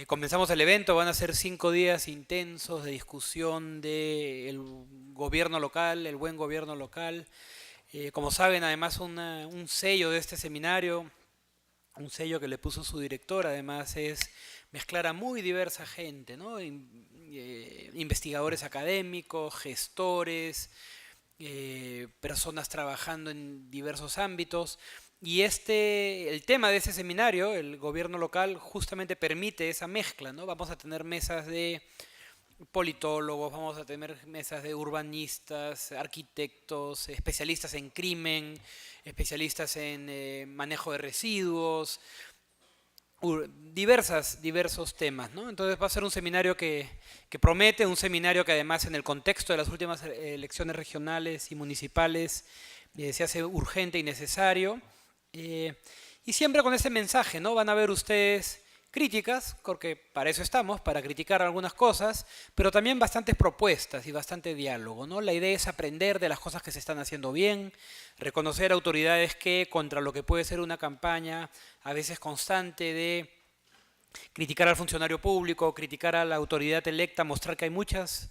Comenzamos el evento, van a ser 5 días intensos de discusión del gobierno local, el buen gobierno local. Como saben, además un sello de este seminario, un sello que le puso su director, además es mezclar a muy diversa gente, ¿no? Investigadores académicos, gestores, personas trabajando en diversos ámbitos. Y el tema de ese seminario, el gobierno local, justamente permite esa mezcla, ¿no? Vamos a tener mesas de politólogos, vamos a tener mesas de urbanistas, arquitectos, especialistas en crimen, especialistas en manejo de residuos, diversos temas, ¿no? Entonces va a ser un seminario que promete, un seminario que además en el contexto de las últimas elecciones regionales y municipales se hace urgente y necesario. Y siempre con ese mensaje, ¿no? Van a ver ustedes críticas, porque para eso estamos, para criticar algunas cosas, pero también bastantes propuestas y bastante diálogo, ¿no? La idea es aprender de las cosas que se están haciendo bien, reconocer autoridades que contra lo que puede ser una campaña a veces constante de criticar al funcionario público, criticar a la autoridad electa, mostrar que hay muchos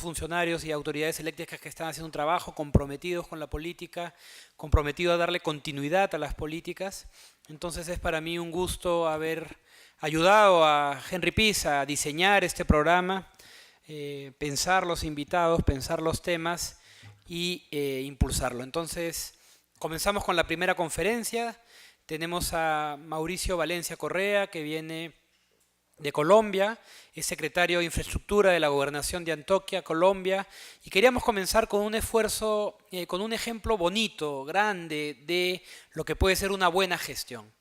funcionarios y autoridades eléctricas que están haciendo un trabajo comprometidos con la política, comprometidos a darle continuidad a las políticas. Entonces es para mí un gusto haber ayudado a Henry Pisa a diseñar este programa, pensar los invitados, pensar los temas y impulsarlo. Entonces comenzamos con la primera conferencia. Tenemos a Mauricio Valencia Correa, que viene de Colombia, es secretario de Infraestructura de la Gobernación de Antioquia, Colombia, y queríamos comenzar con un esfuerzo, con un ejemplo bonito, grande, de lo que puede ser una buena gestión.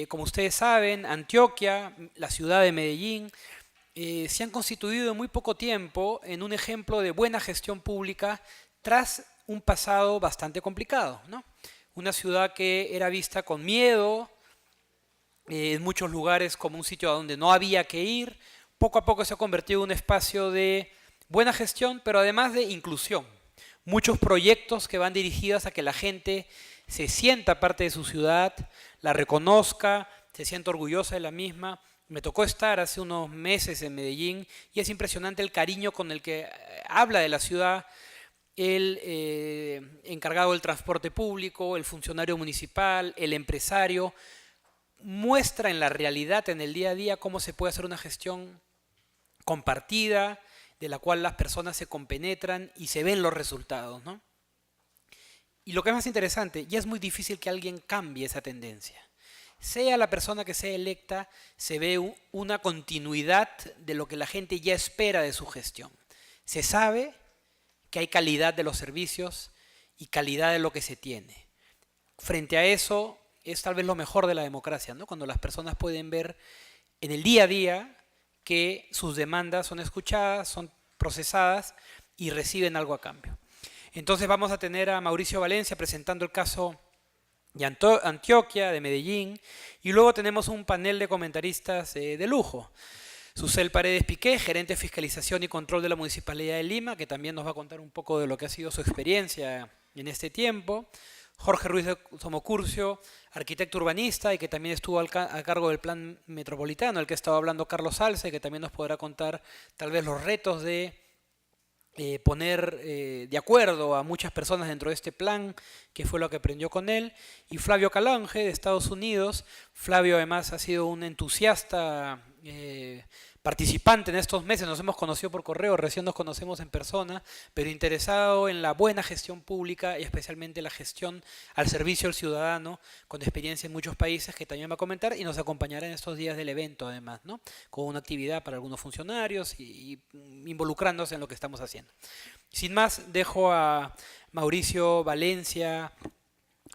Como ustedes saben, Antioquia, la ciudad de Medellín, se han constituido en muy poco tiempo en un ejemplo de buena gestión pública tras un pasado bastante complicado, ¿no? Una ciudad que era vista con miedo, en muchos lugares como un sitio a donde no había que ir. Poco a poco se ha convertido en un espacio de buena gestión, pero además de inclusión. Muchos proyectos que van dirigidos a que la gente se sienta parte de su ciudad, la reconozca, se sienta orgullosa de la misma. Me tocó estar hace unos meses en Medellín y es impresionante el cariño con el que habla de la ciudad el encargado del transporte público, el funcionario municipal, el empresario. Muestra en la realidad, en el día a día, cómo se puede hacer una gestión compartida, de la cual las personas se compenetran y se ven los resultados, ¿no? Y lo que es más interesante, ya es muy difícil que alguien cambie esa tendencia. Sea la persona que sea electa, se ve una continuidad de lo que la gente ya espera de su gestión. Se sabe que hay calidad de los servicios y calidad de lo que se tiene. Frente a eso, es tal vez lo mejor de la democracia, ¿no? Cuando las personas pueden ver en el día a día que sus demandas son escuchadas, son procesadas y reciben algo a cambio. Entonces vamos a tener a Mauricio Valencia presentando el caso de Antioquia, de Medellín, y luego tenemos un panel de comentaristas de lujo. Susel Paredes Piqué, gerente de fiscalización y control de la Municipalidad de Lima, que también nos va a contar un poco de lo que ha sido su experiencia en este tiempo. Jorge Ruiz de Somocurcio, arquitecto urbanista y que también estuvo a cargo del plan metropolitano, el que estaba hablando Carlos Salza, y que también nos podrá contar tal vez los retos de poner de acuerdo a muchas personas dentro de este plan, que fue lo que aprendió con él. Y Flavio Calange, de Estados Unidos. Flavio además ha sido un entusiasta participante en estos meses, nos hemos conocido por correo, recién nos conocemos en persona, pero interesado en la buena gestión pública y especialmente la gestión al servicio del ciudadano, con experiencia en muchos países, que también va a comentar y nos acompañará en estos días del evento además, ¿no? Con una actividad para algunos funcionarios y involucrándose en lo que estamos haciendo. Sin más, dejo a Mauricio Valencia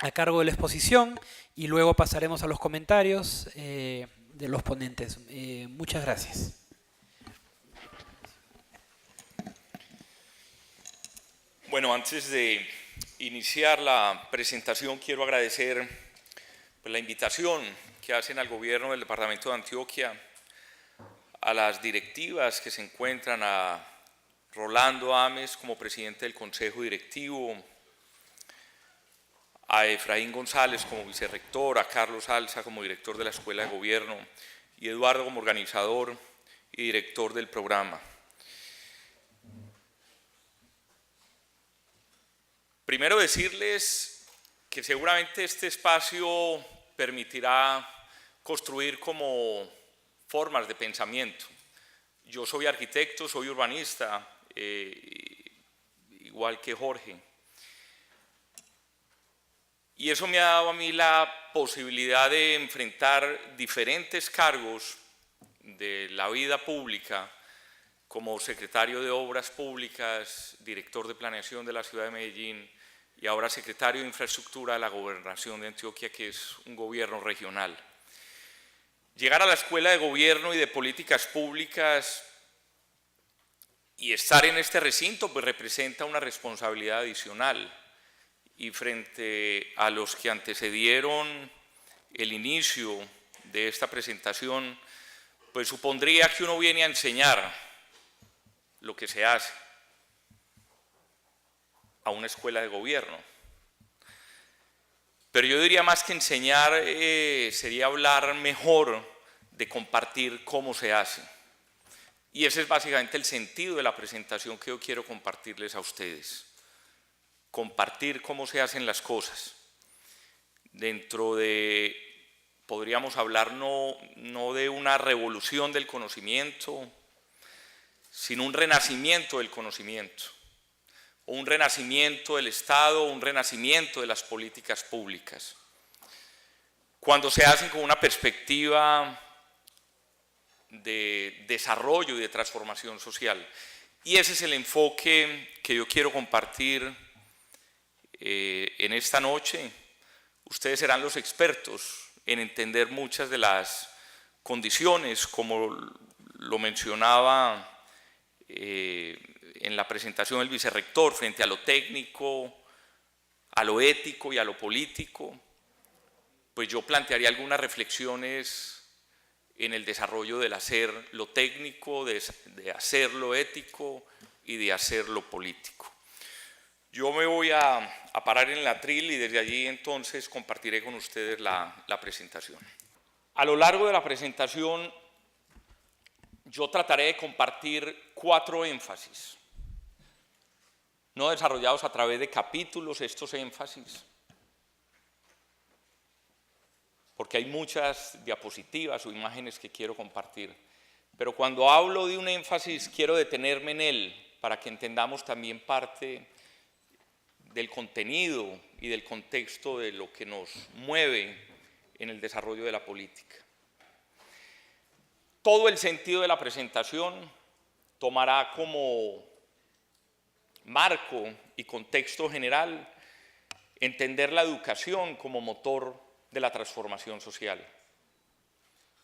a cargo de la exposición y luego pasaremos a los comentarios de los ponentes. Muchas gracias. Bueno, antes de iniciar la presentación quiero agradecer la invitación que hacen al gobierno del departamento de Antioquia, a las directivas que se encuentran, a Rolando Ames como presidente del consejo directivo, a Efraín González como vicerrector, a Carlos Alza como director de la Escuela de Gobierno y Eduardo como organizador y director del programa. Primero decirles que seguramente este espacio permitirá construir como formas de pensamiento. Yo soy arquitecto, soy urbanista, igual que Jorge. Y eso me ha dado a mí la posibilidad de enfrentar diferentes cargos de la vida pública, como secretario de Obras Públicas, director de Planeación de la Ciudad de Medellín y ahora secretario de Infraestructura de la Gobernación de Antioquia, que es un gobierno regional. Llegar a la Escuela de Gobierno y de Políticas Públicas y estar en este recinto pues representa una responsabilidad adicional. Y frente a los que antecedieron el inicio de esta presentación, pues supondría que uno viene a enseñar lo que se hace a una escuela de gobierno. Pero yo diría más que enseñar, sería hablar mejor de compartir cómo se hace. Y ese es básicamente el sentido de la presentación que yo quiero compartirles a ustedes. Compartir cómo se hacen las cosas. Dentro de, podríamos hablar no de una revolución del conocimiento, sino un renacimiento del conocimiento. O un renacimiento del Estado, un renacimiento de las políticas públicas. Cuando se hacen con una perspectiva de desarrollo y de transformación social. Y ese es el enfoque que yo quiero compartir en esta noche. Ustedes serán los expertos en entender muchas de las condiciones, como lo mencionaba en la presentación del vicerrector, frente a lo técnico, a lo ético y a lo político. Pues yo plantearía algunas reflexiones en el desarrollo del hacer lo técnico, de hacer lo ético y de hacer lo político. Yo me voy a parar en el atril y desde allí entonces compartiré con ustedes la presentación. A lo largo de la presentación yo trataré de compartir 4 énfasis, no desarrollados a través de capítulos estos énfasis, porque hay muchas diapositivas o imágenes que quiero compartir, pero cuando hablo de un énfasis quiero detenerme en él para que entendamos también parte del contenido y del contexto de lo que nos mueve en el desarrollo de la política. Todo el sentido de la presentación tomará como marco y contexto general entender la educación como motor de la transformación social.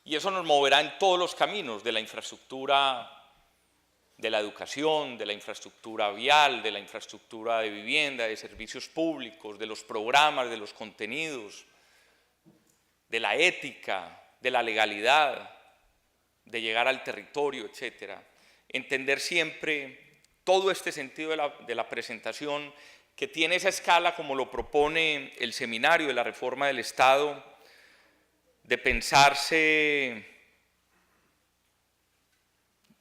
Y eso nos moverá en todos los caminos de la infraestructura, de la educación, de la infraestructura vial, de la infraestructura de vivienda, de servicios públicos, de los programas, de los contenidos, de la ética, de la legalidad, de llegar al territorio, etc. Entender siempre todo este sentido de la presentación que tiene esa escala, como lo propone el seminario de la reforma del Estado, de pensarse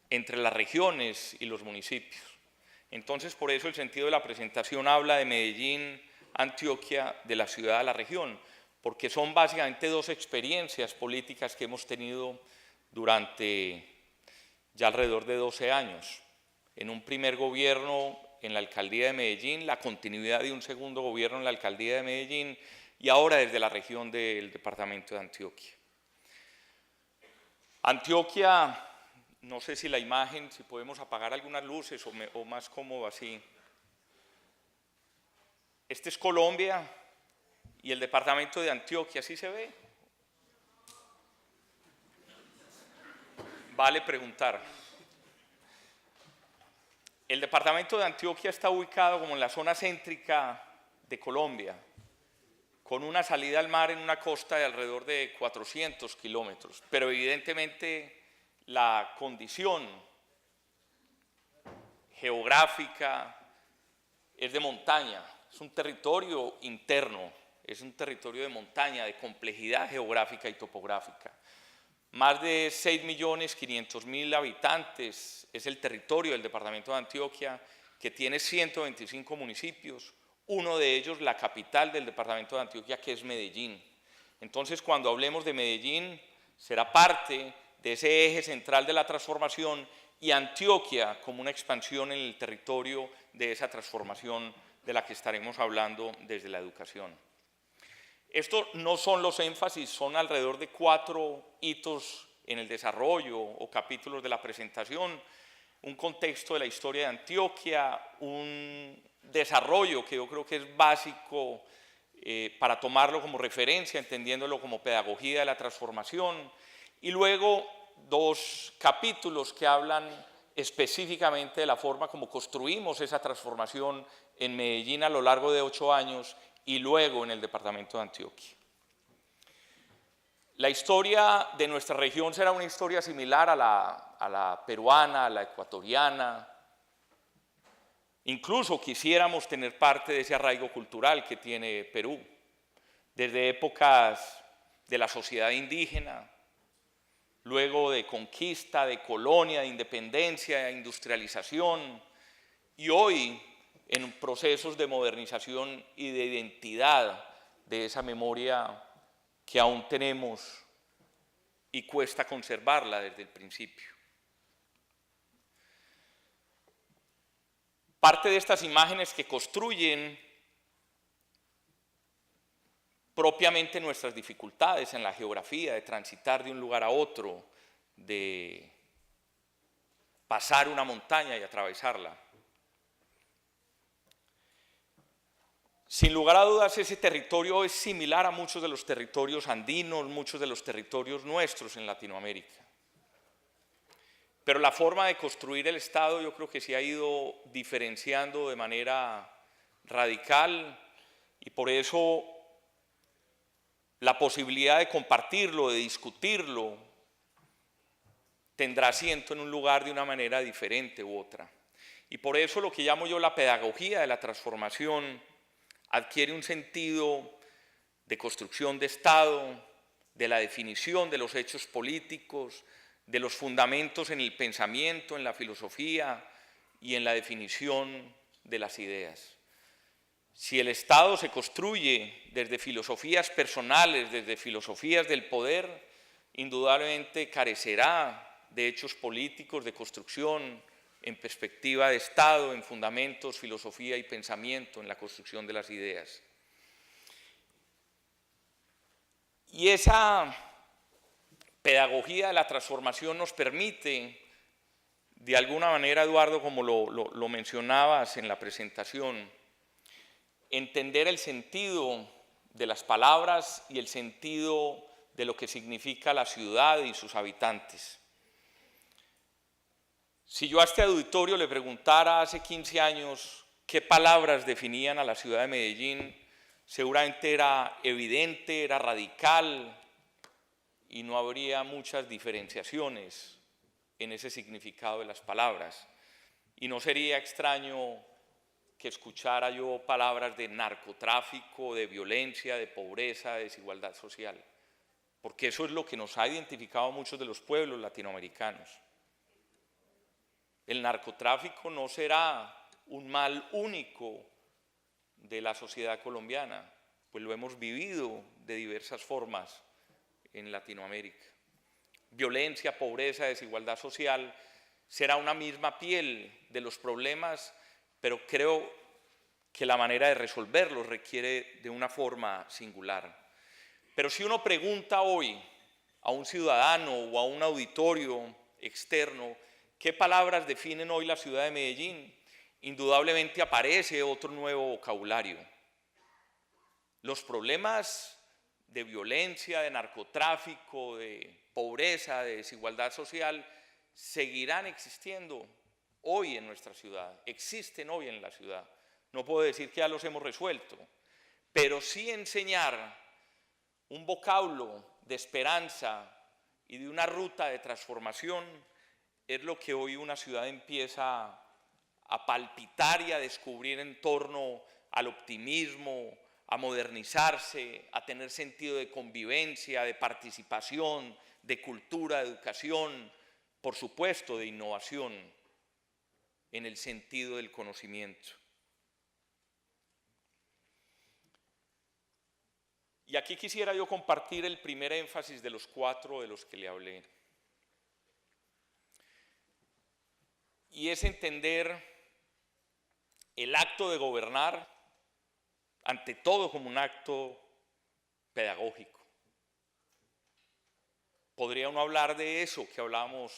entre las regiones y los municipios. Entonces, por eso el sentido de la presentación habla de Medellín, Antioquia, de la ciudad a la región, porque son básicamente 2 experiencias políticas que hemos tenido durante ya alrededor de 12 años. En un primer gobierno en la alcaldía de Medellín, la continuidad de un segundo gobierno en la alcaldía de Medellín y ahora desde la región del departamento de Antioquia. Antioquia, no sé si la imagen, si podemos apagar algunas luces o más cómodo así. Este es Colombia y el departamento de Antioquia, ¿sí se ve? Vale preguntar. El departamento de Antioquia está ubicado como en la zona céntrica de Colombia, con una salida al mar en una costa de alrededor de 400 kilómetros, pero evidentemente la condición geográfica es de montaña, es un territorio interno, es un territorio de montaña, de complejidad geográfica y topográfica. Más de 6.500.000 habitantes es el territorio del departamento de Antioquia, que tiene 125 municipios, uno de ellos la capital del departamento de Antioquia, que es Medellín. Entonces, cuando hablemos de Medellín, será parte de ese eje central de la transformación, y Antioquia como una expansión en el territorio de esa transformación de la que estaremos hablando desde la educación. Estos no son los énfasis, son alrededor de 4 hitos en el desarrollo o capítulos de la presentación: un contexto de la historia de Antioquia, un desarrollo que yo creo que es básico para tomarlo como referencia, entendiéndolo como pedagogía de la transformación, y luego 2 capítulos que hablan específicamente de la forma como construimos esa transformación en Medellín a lo largo de 8 años y luego en el departamento de Antioquia. La historia de nuestra región será una historia similar a la peruana, a la ecuatoriana. Incluso quisiéramos tener parte de ese arraigo cultural que tiene Perú, desde épocas de la sociedad indígena, luego de conquista, de colonia, de independencia, de industrialización, y hoy en procesos de modernización y de identidad de esa memoria que aún tenemos y cuesta conservarla desde el principio. Parte de estas imágenes que construyen propiamente nuestras dificultades en la geografía, de transitar de un lugar a otro, de pasar una montaña y atravesarla. Sin lugar a dudas, ese territorio es similar a muchos de los territorios andinos, muchos de los territorios nuestros en Latinoamérica. Pero la forma de construir el Estado yo creo que se ha ido diferenciando de manera radical, y por eso la posibilidad de compartirlo, de discutirlo, tendrá asiento en un lugar de una manera diferente u otra. Y por eso lo que llamo yo la pedagogía de la transformación adquiere un sentido de construcción de Estado, de la definición de los hechos políticos, de los fundamentos en el pensamiento, en la filosofía y en la definición de las ideas. Si el Estado se construye desde filosofías personales, desde filosofías del poder, indudablemente carecerá de hechos políticos, de construcción en perspectiva de Estado, en fundamentos, filosofía y pensamiento, en la construcción de las ideas. Y esa pedagogía de la transformación nos permite, de alguna manera, Eduardo, como lo mencionabas en la presentación, entender el sentido de las palabras y el sentido de lo que significa la ciudad y sus habitantes. Si yo a este auditorio le preguntara hace 15 años qué palabras definían a la ciudad de Medellín, seguramente era evidente, era radical y no habría muchas diferenciaciones en ese significado de las palabras. Y no sería extraño que escuchara yo palabras de narcotráfico, de violencia, de pobreza, de desigualdad social, porque eso es lo que nos ha identificado a muchos de los pueblos latinoamericanos. El narcotráfico no será un mal único de la sociedad colombiana, pues lo hemos vivido de diversas formas en Latinoamérica. Violencia, pobreza, desigualdad social será una misma piel de los problemas, pero creo que la manera de resolverlos requiere de una forma singular. Pero si uno pregunta hoy a un ciudadano o a un auditorio externo ¿qué palabras definen hoy la ciudad de Medellín? Indudablemente aparece otro nuevo vocabulario. Los problemas de violencia, de narcotráfico, de pobreza, de desigualdad social, seguirán existiendo hoy en nuestra ciudad, existen hoy en la ciudad. No puedo decir que ya los hemos resuelto, pero sí enseñar un vocablo de esperanza y de una ruta de transformación es lo que hoy una ciudad empieza a palpitar y a descubrir en torno al optimismo, a modernizarse, a tener sentido de convivencia, de participación, de cultura, de educación, por supuesto, de innovación en el sentido del conocimiento. Y aquí quisiera yo compartir el primer énfasis de los 4 de los que le hablé. Y es entender el acto de gobernar ante todo como un acto pedagógico. Podría uno hablar de eso que hablábamos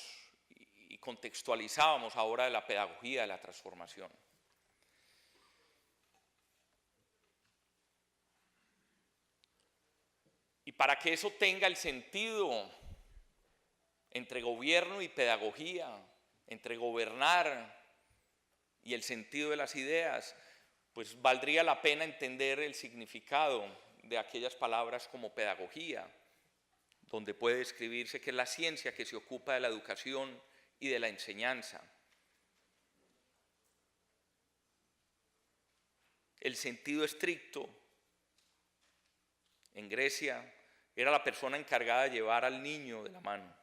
y contextualizábamos ahora de la pedagogía, de la transformación. Y para que eso tenga el sentido entre gobierno y pedagogía, entre gobernar y el sentido de las ideas, pues valdría la pena entender el significado de aquellas palabras como pedagogía, donde puede escribirse que es la ciencia que se ocupa de la educación y de la enseñanza. El sentido estricto, en Grecia, era la persona encargada de llevar al niño de la mano.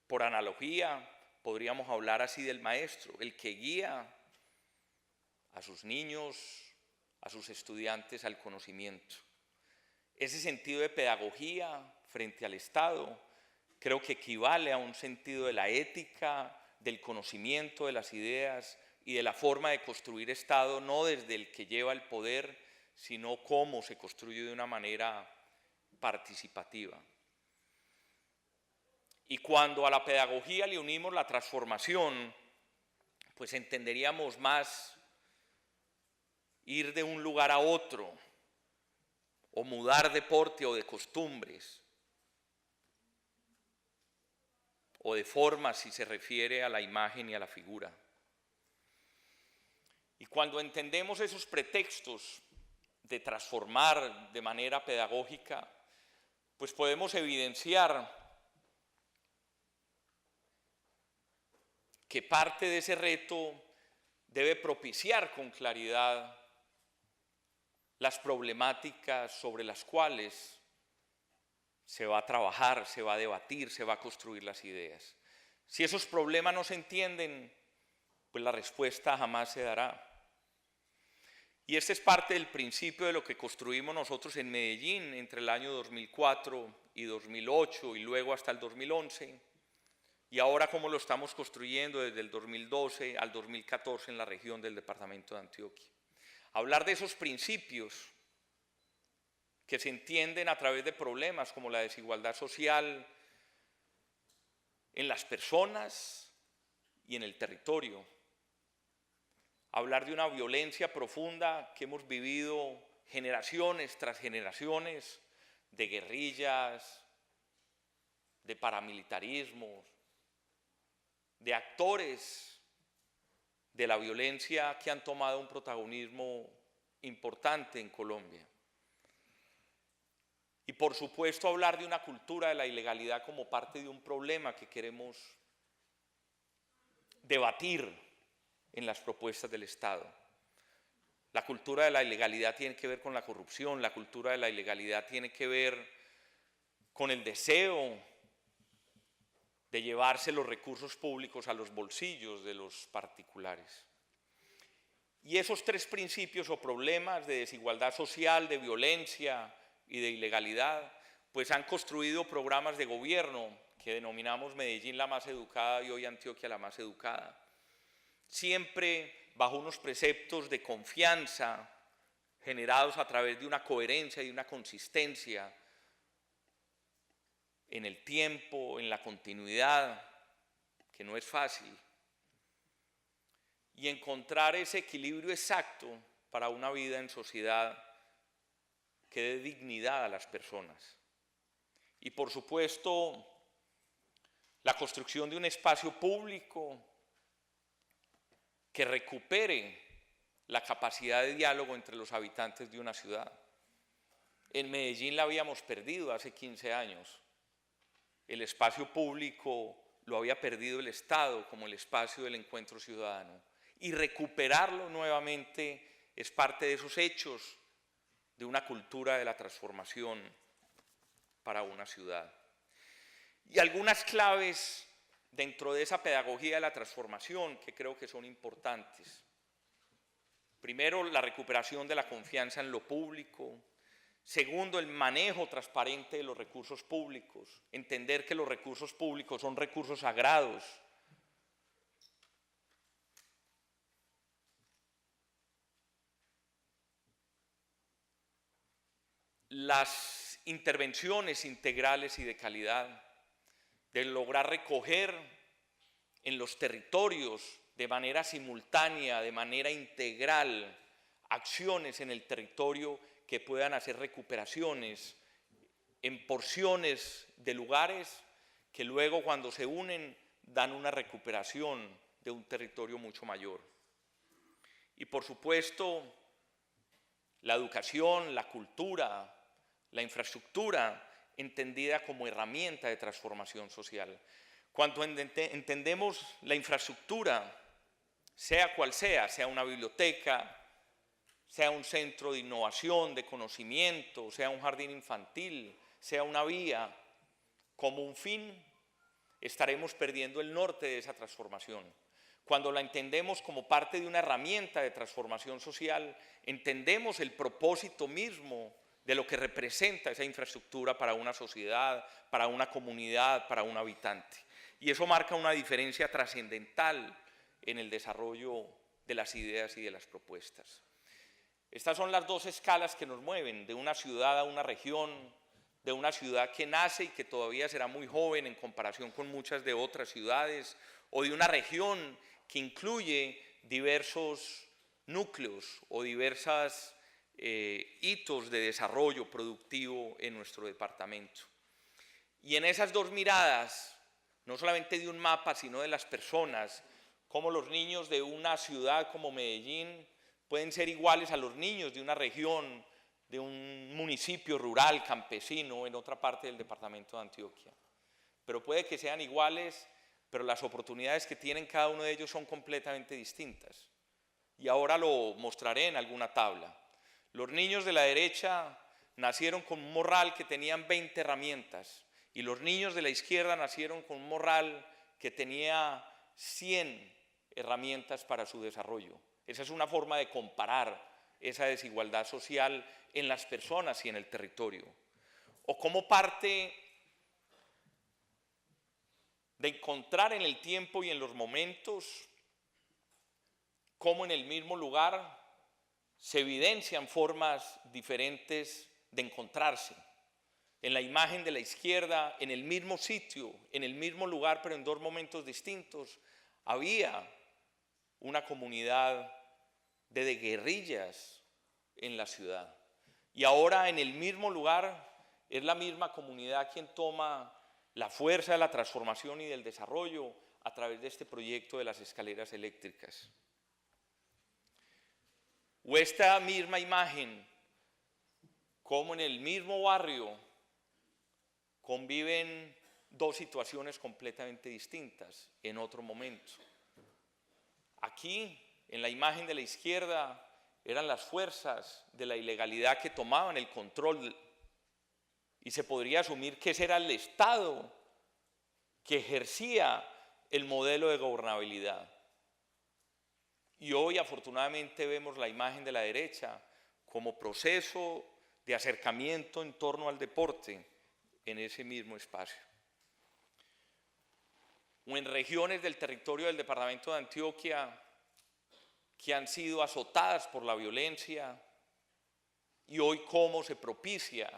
Por analogía, podríamos hablar así del maestro, el que guía a sus niños, a sus estudiantes al conocimiento. Ese sentido de pedagogía frente al Estado creo que equivale a un sentido de la ética, del conocimiento de las ideas y de la forma de construir Estado, no desde el que lleva el poder, sino cómo se construye de una manera participativa. Y cuando a la pedagogía le unimos la transformación, pues entenderíamos más ir de un lugar a otro, o mudar de porte o de costumbres, o de formas si se refiere a la imagen y a la figura. Y cuando entendemos esos pretextos de transformar de manera pedagógica, pues podemos evidenciar que parte de ese reto debe propiciar con claridad las problemáticas sobre las cuales se va a trabajar, se va a debatir, se va a construir las ideas. Si esos problemas no se entienden, pues la respuesta jamás se dará. Y este es parte del principio de lo que construimos nosotros en Medellín entre el año 2004 y 2008 y luego hasta el 2011. Y ahora cómo lo estamos construyendo desde el 2012 al 2014 en la región del departamento de Antioquia. Hablar de esos principios que se entienden a través de problemas como la desigualdad social en las personas y en el territorio. Hablar de una violencia profunda que hemos vivido generaciones tras generaciones, de guerrillas, de paramilitarismos, de actores de la violencia que han tomado un protagonismo importante en Colombia. Y por supuesto hablar de una cultura de la ilegalidad como parte de un problema que queremos debatir en las propuestas del Estado. La cultura de la ilegalidad tiene que ver con la corrupción, la cultura de la ilegalidad tiene que ver con el deseo de llevarse los recursos públicos a los bolsillos de los particulares. Y esos 3 principios o problemas de desigualdad social, de violencia y de ilegalidad, pues han construido programas de gobierno que denominamos Medellín la más educada y hoy Antioquia la más educada. Siempre bajo unos preceptos de confianza generados a través de una coherencia y una consistencia en el tiempo, en la continuidad, que no es fácil, y encontrar ese equilibrio exacto para una vida en sociedad que dé dignidad a las personas. Y por supuesto, la construcción de un espacio público que recupere la capacidad de diálogo entre los habitantes de una ciudad. En Medellín la habíamos perdido hace 15 años. El espacio público lo había perdido el Estado como el espacio del encuentro ciudadano. Y recuperarlo nuevamente es parte de esos hechos de una cultura de la transformación para una ciudad. Y algunas claves dentro de esa pedagogía de la transformación que creo que son importantes. Primero, la recuperación de la confianza en lo público. Segundo, el manejo transparente de los recursos públicos. Entender que los recursos públicos son recursos sagrados. Las intervenciones integrales y de calidad, de lograr recoger en los territorios de manera simultánea, de manera integral, acciones en el territorio que puedan hacer recuperaciones en porciones de lugares que luego cuando se unen dan una recuperación de un territorio mucho mayor. Y por supuesto, la educación, la cultura, la infraestructura entendida como herramienta de transformación social. Cuando entendemos la infraestructura, sea cual sea una biblioteca, sea un centro de innovación, de conocimiento, sea un jardín infantil, sea una vía, como un fin, estaremos perdiendo el norte de esa transformación. Cuando la entendemos como parte de una herramienta de transformación social, entendemos el propósito mismo de lo que representa esa infraestructura para una sociedad, para una comunidad, para un habitante. Y eso marca una diferencia trascendental en el desarrollo de las ideas y de las propuestas. Estas son las dos escalas que nos mueven, de una ciudad a una región, de una ciudad que nace y que todavía será muy joven en comparación con muchas de otras ciudades, o de una región que incluye diversos núcleos o diversos hitos de desarrollo productivo en nuestro departamento. Y en esas dos miradas, no solamente de un mapa, sino de las personas, como los niños de una ciudad como Medellín pueden ser iguales a los niños de una región, de un municipio rural, campesino, en otra parte del departamento de Antioquia. Pero puede que sean iguales, pero las oportunidades que tienen cada uno de ellos son completamente distintas. Y ahora lo mostraré en alguna tabla. Los niños de la derecha nacieron con un morral que tenían 20 herramientas y los niños de la izquierda nacieron con un morral que tenía 100 herramientas para su desarrollo. Esa es una forma de comparar esa desigualdad social en las personas y en el territorio. O como parte de encontrar en el tiempo y en los momentos cómo en el mismo lugar se evidencian formas diferentes de encontrarse. En la imagen de la izquierda, en el mismo sitio, en el mismo lugar, pero en dos momentos distintos, había una comunidad de guerrillas en la ciudad. Y ahora en el mismo lugar es la misma comunidad quien toma la fuerza de la transformación y del desarrollo a través de este proyecto de las escaleras eléctricas. O esta misma imagen, como en el mismo barrio conviven dos situaciones completamente distintas en otro momento. Aquí, en la imagen de la izquierda, eran las fuerzas de la ilegalidad que tomaban el control y se podría asumir que ese era el Estado que ejercía el modelo de gobernabilidad. Y hoy, afortunadamente, vemos la imagen de la derecha como proceso de acercamiento en torno al deporte en ese mismo espacio. O en regiones del territorio del departamento de Antioquia que han sido azotadas por la violencia y hoy cómo se propicia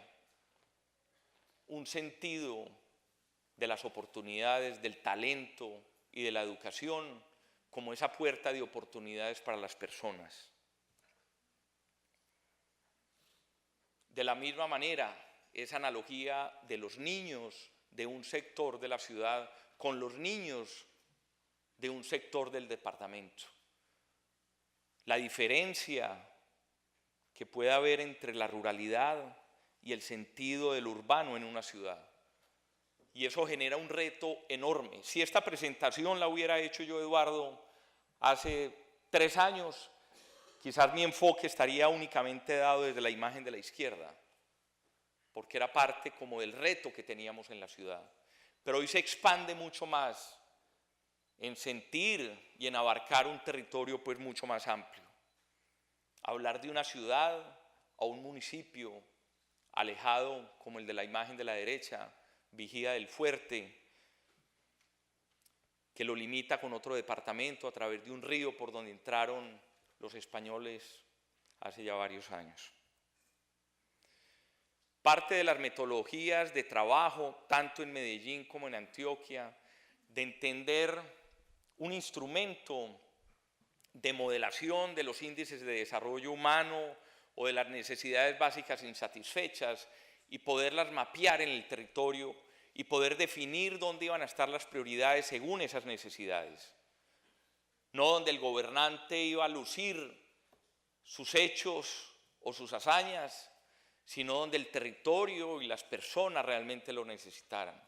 un sentido de las oportunidades, del talento y de la educación como esa puerta de oportunidades para las personas. De la misma manera, esa analogía de los niños de un sector de la ciudad con los niños de un sector del departamento. La diferencia que puede haber entre la ruralidad y el sentido del urbano en una ciudad. Y eso genera un reto enorme. Si esta presentación la hubiera hecho yo, Eduardo, hace 3 años, quizás mi enfoque estaría únicamente dado desde la imagen de la izquierda, porque era parte como del reto que teníamos en la ciudad. Pero hoy se expande mucho más en sentir y en abarcar un territorio pues mucho más amplio. Hablar de una ciudad o un municipio alejado como el de la imagen de la derecha, Vigía del Fuerte, que lo limita con otro departamento a través de un río por donde entraron los españoles hace ya varios años. Parte de las metodologías de trabajo, tanto en Medellín como en Antioquia, de entender un instrumento de modelación de los índices de desarrollo humano o de las necesidades básicas insatisfechas y poderlas mapear en el territorio y poder definir dónde iban a estar las prioridades según esas necesidades. No donde el gobernante iba a lucir sus hechos o sus hazañas, sino donde el territorio y las personas realmente lo necesitaran.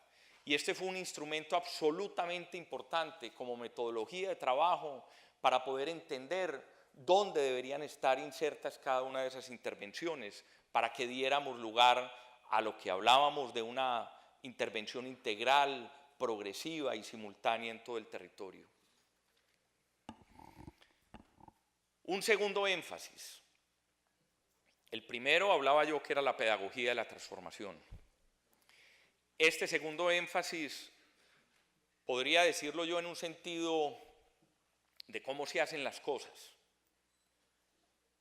Y este fue un instrumento absolutamente importante como metodología de trabajo para poder entender dónde deberían estar insertas cada una de esas intervenciones, para que diéramos lugar a lo que hablábamos de una intervención integral, progresiva y simultánea en todo el territorio. Un segundo énfasis. El primero hablaba yo que era la pedagogía de la transformación. Este segundo énfasis, podría decirlo yo en un sentido de cómo se hacen las cosas.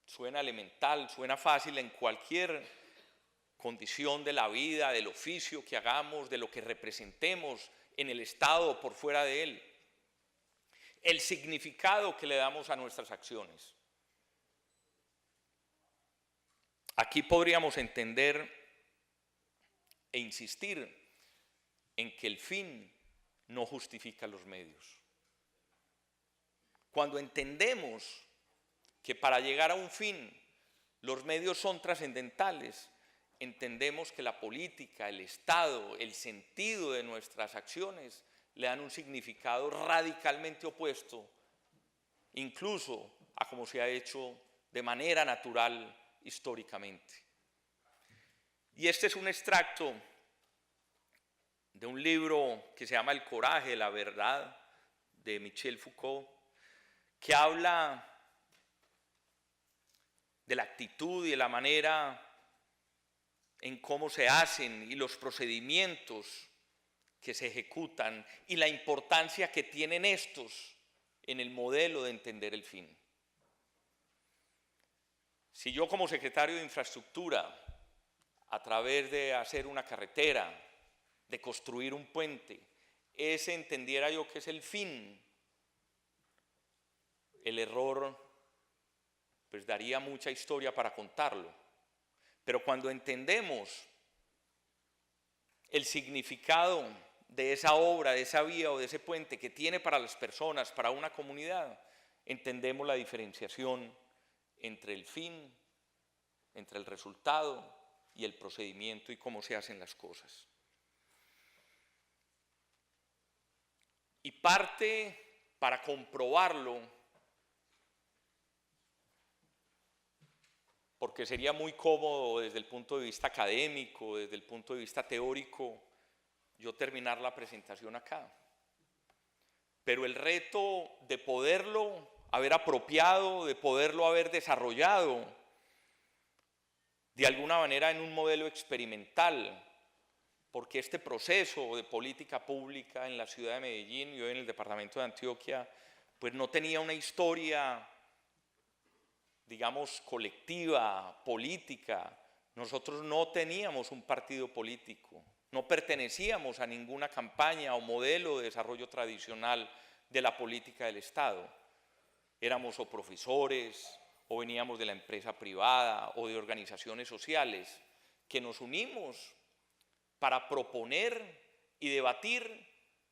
Suena elemental, suena fácil en cualquier condición de la vida, del oficio que hagamos, de lo que representemos en el Estado o por fuera de él. El significado que le damos a nuestras acciones. Aquí podríamos entender e insistir en que el fin no justifica los medios. Cuando entendemos que para llegar a un fin los medios son trascendentales, entendemos que la política, el Estado, el sentido de nuestras acciones le dan un significado radicalmente opuesto, incluso a como se ha hecho de manera natural históricamente. Y este es un extracto de un libro que se llama El coraje de la verdad, de Michel Foucault, que habla de la actitud y de la manera en cómo se hacen y los procedimientos que se ejecutan y la importancia que tienen estos en el modelo de entender el fin. Si yo como secretario de Infraestructura, a través de hacer una carretera, de construir un puente, ese entendiera yo que es el fin, el error pues daría mucha historia para contarlo. Pero cuando entendemos el significado de esa obra, de esa vía o de ese puente que tiene para las personas, para una comunidad, entendemos la diferenciación entre el fin, entre el resultado y el procedimiento y cómo se hacen las cosas. Y parte para comprobarlo, porque sería muy cómodo desde el punto de vista académico, desde el punto de vista teórico, yo terminar la presentación acá. Pero el reto de poderlo haber apropiado, de poderlo haber desarrollado, de alguna manera en un modelo experimental, porque este proceso de política pública en la ciudad de Medellín y hoy en el departamento de Antioquia, pues no tenía una historia, digamos, colectiva, política. Nosotros no teníamos un partido político, no pertenecíamos a ninguna campaña o modelo de desarrollo tradicional de la política del Estado. Éramos o profesores, o veníamos de la empresa privada, o de organizaciones sociales, que nos unimos para proponer y debatir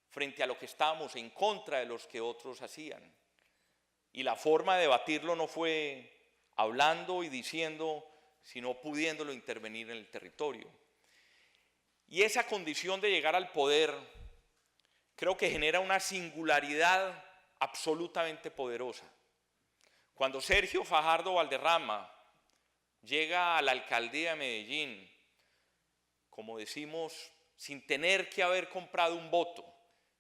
frente a lo que estábamos en contra de los que otros hacían. Y la forma de debatirlo no fue hablando y diciendo, sino pudiéndolo intervenir en el territorio. Y esa condición de llegar al poder creo que genera una singularidad absolutamente poderosa. Cuando Sergio Fajardo Valderrama llega a la alcaldía de Medellín, como decimos, sin tener que haber comprado un voto,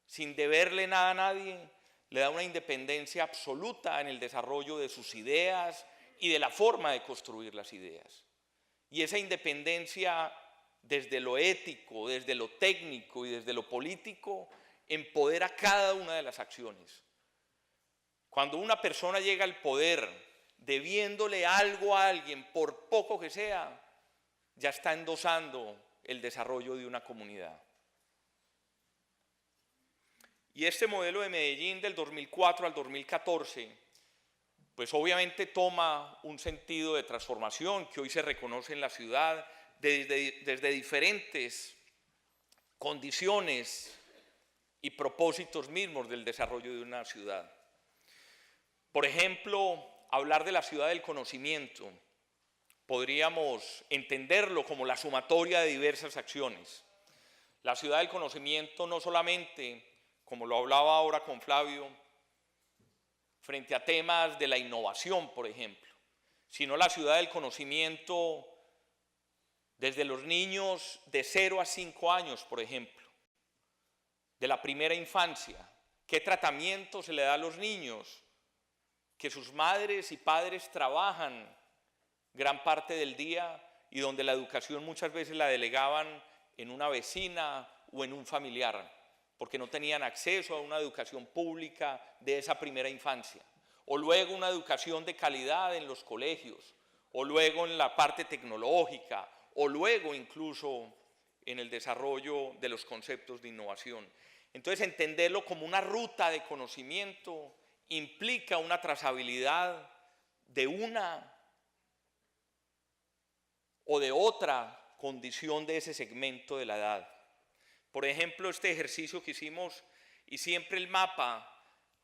sin deberle nada a nadie, le da una independencia absoluta en el desarrollo de sus ideas y de la forma de construir las ideas. Y esa independencia desde lo ético, desde lo técnico y desde lo político, empodera cada una de las acciones. Cuando una persona llega al poder debiéndole algo a alguien, por poco que sea, ya está endosando el desarrollo de una comunidad. Y este modelo de Medellín del 2004 al 2014, pues obviamente toma un sentido de transformación que hoy se reconoce en la ciudad desde diferentes condiciones y propósitos mismos del desarrollo de una ciudad. Por ejemplo, hablar de la ciudad del conocimiento, podríamos entenderlo como la sumatoria de diversas acciones. La ciudad del conocimiento no solamente, como lo hablaba ahora con Flavio, frente a temas de la innovación, por ejemplo, sino la ciudad del conocimiento desde los niños de 0 a 5 años, por ejemplo, de la primera infancia. ¿Qué tratamiento se le da a los niños? Que sus madres y padres trabajan gran parte del día y donde la educación muchas veces la delegaban en una vecina o en un familiar, porque no tenían acceso a una educación pública de esa primera infancia. O luego una educación de calidad en los colegios, o luego en la parte tecnológica, o luego incluso en el desarrollo de los conceptos de innovación. Entonces, entenderlo como una ruta de conocimiento implica una trazabilidad de una o de otra condición de ese segmento de la edad. Por ejemplo, este ejercicio que hicimos, y siempre el mapa,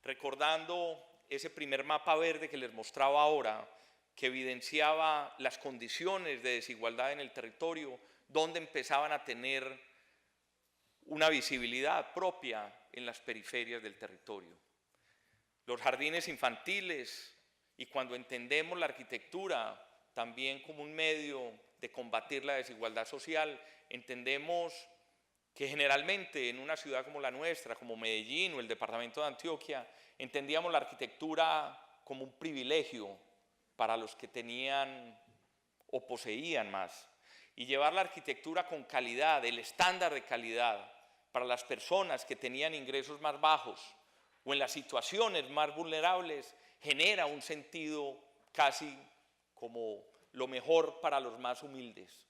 recordando ese primer mapa verde que les mostraba ahora, que evidenciaba las condiciones de desigualdad en el territorio, donde empezaban a tener una visibilidad propia en las periferias del territorio. Los jardines infantiles, y cuando entendemos la arquitectura también como un medio de combatir la desigualdad social, entendemos que generalmente en una ciudad como la nuestra, como Medellín o el departamento de Antioquia, entendíamos la arquitectura como un privilegio para los que tenían o poseían más. Y llevar la arquitectura con calidad, el estándar de calidad, para las personas que tenían ingresos más bajos o en las situaciones más vulnerables, genera un sentido casi como lo mejor para los más humildes.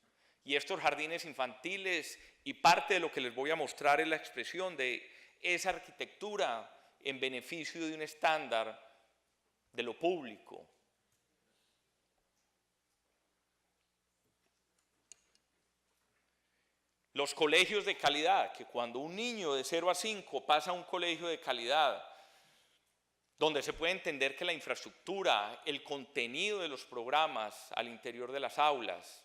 Y estos jardines infantiles, y parte de lo que les voy a mostrar es la expresión de esa arquitectura en beneficio de un estándar de lo público. Los colegios de calidad, que cuando un niño de 0 a 5 pasa a un colegio de calidad, donde se puede entender que la infraestructura, el contenido de los programas al interior de las aulas,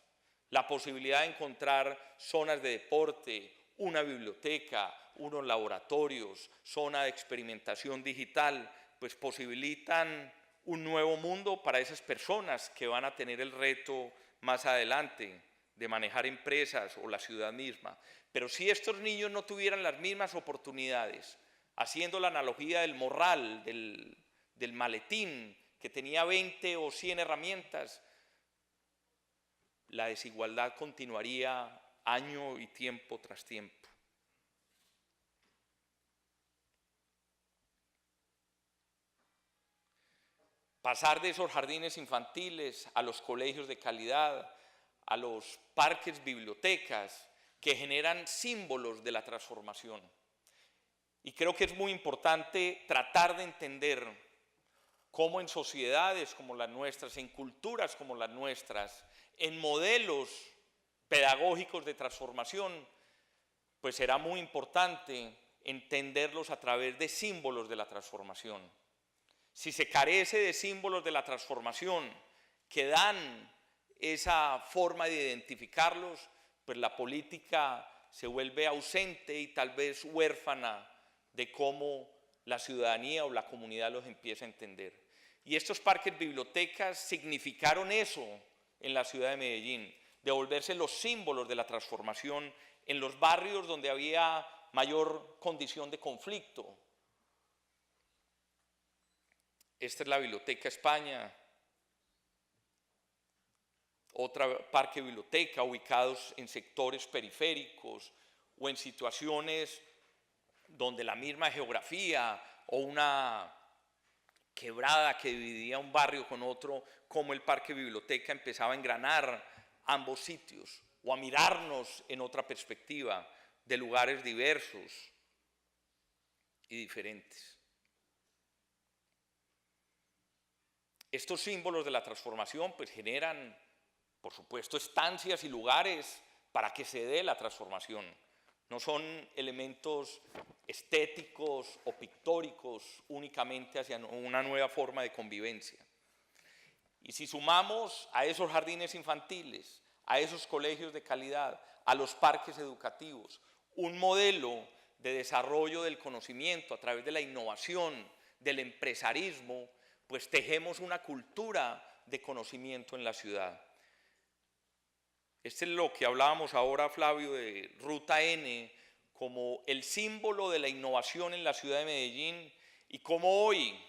la posibilidad de encontrar zonas de deporte, una biblioteca, unos laboratorios, zona de experimentación digital, pues posibilitan un nuevo mundo para esas personas que van a tener el reto más adelante de manejar empresas o la ciudad misma. Pero si estos niños no tuvieran las mismas oportunidades, haciendo la analogía del morral, del maletín, que tenía 20 o 100 herramientas, la desigualdad continuaría año y tiempo tras tiempo. Pasar de esos jardines infantiles a los colegios de calidad, a los parques, bibliotecas, que generan símbolos de la transformación. Y creo que es muy importante tratar de entender cómo en sociedades como las nuestras, en culturas como las nuestras, en modelos pedagógicos de transformación, pues será muy importante entenderlos a través de símbolos de la transformación. Si se carece de símbolos de la transformación que dan esa forma de identificarlos, pues la política se vuelve ausente y tal vez huérfana de cómo la ciudadanía o la comunidad los empieza a entender. Y estos parques bibliotecas significaron eso en la ciudad de Medellín, de volverse los símbolos de la transformación en los barrios donde había mayor condición de conflicto. Esta es la Biblioteca España, otra parque biblioteca ubicados en sectores periféricos o en situaciones donde la misma geografía o una quebrada que dividía un barrio con otro, como el parque biblioteca, empezaba a engranar ambos sitios o a mirarnos en otra perspectiva de lugares diversos y diferentes. Estos símbolos de la transformación pues generan, por supuesto, estancias y lugares para que se dé la transformación. No son elementos estéticos o pictóricos únicamente hacia una nueva forma de convivencia. Y si sumamos a esos jardines infantiles, a esos colegios de calidad, a los parques educativos, un modelo de desarrollo del conocimiento a través de la innovación, del empresarismo, pues tejemos una cultura de conocimiento en la ciudad. Este es lo que hablábamos ahora, Flavio, de Ruta N, como el símbolo de la innovación en la ciudad de Medellín y cómo hoy,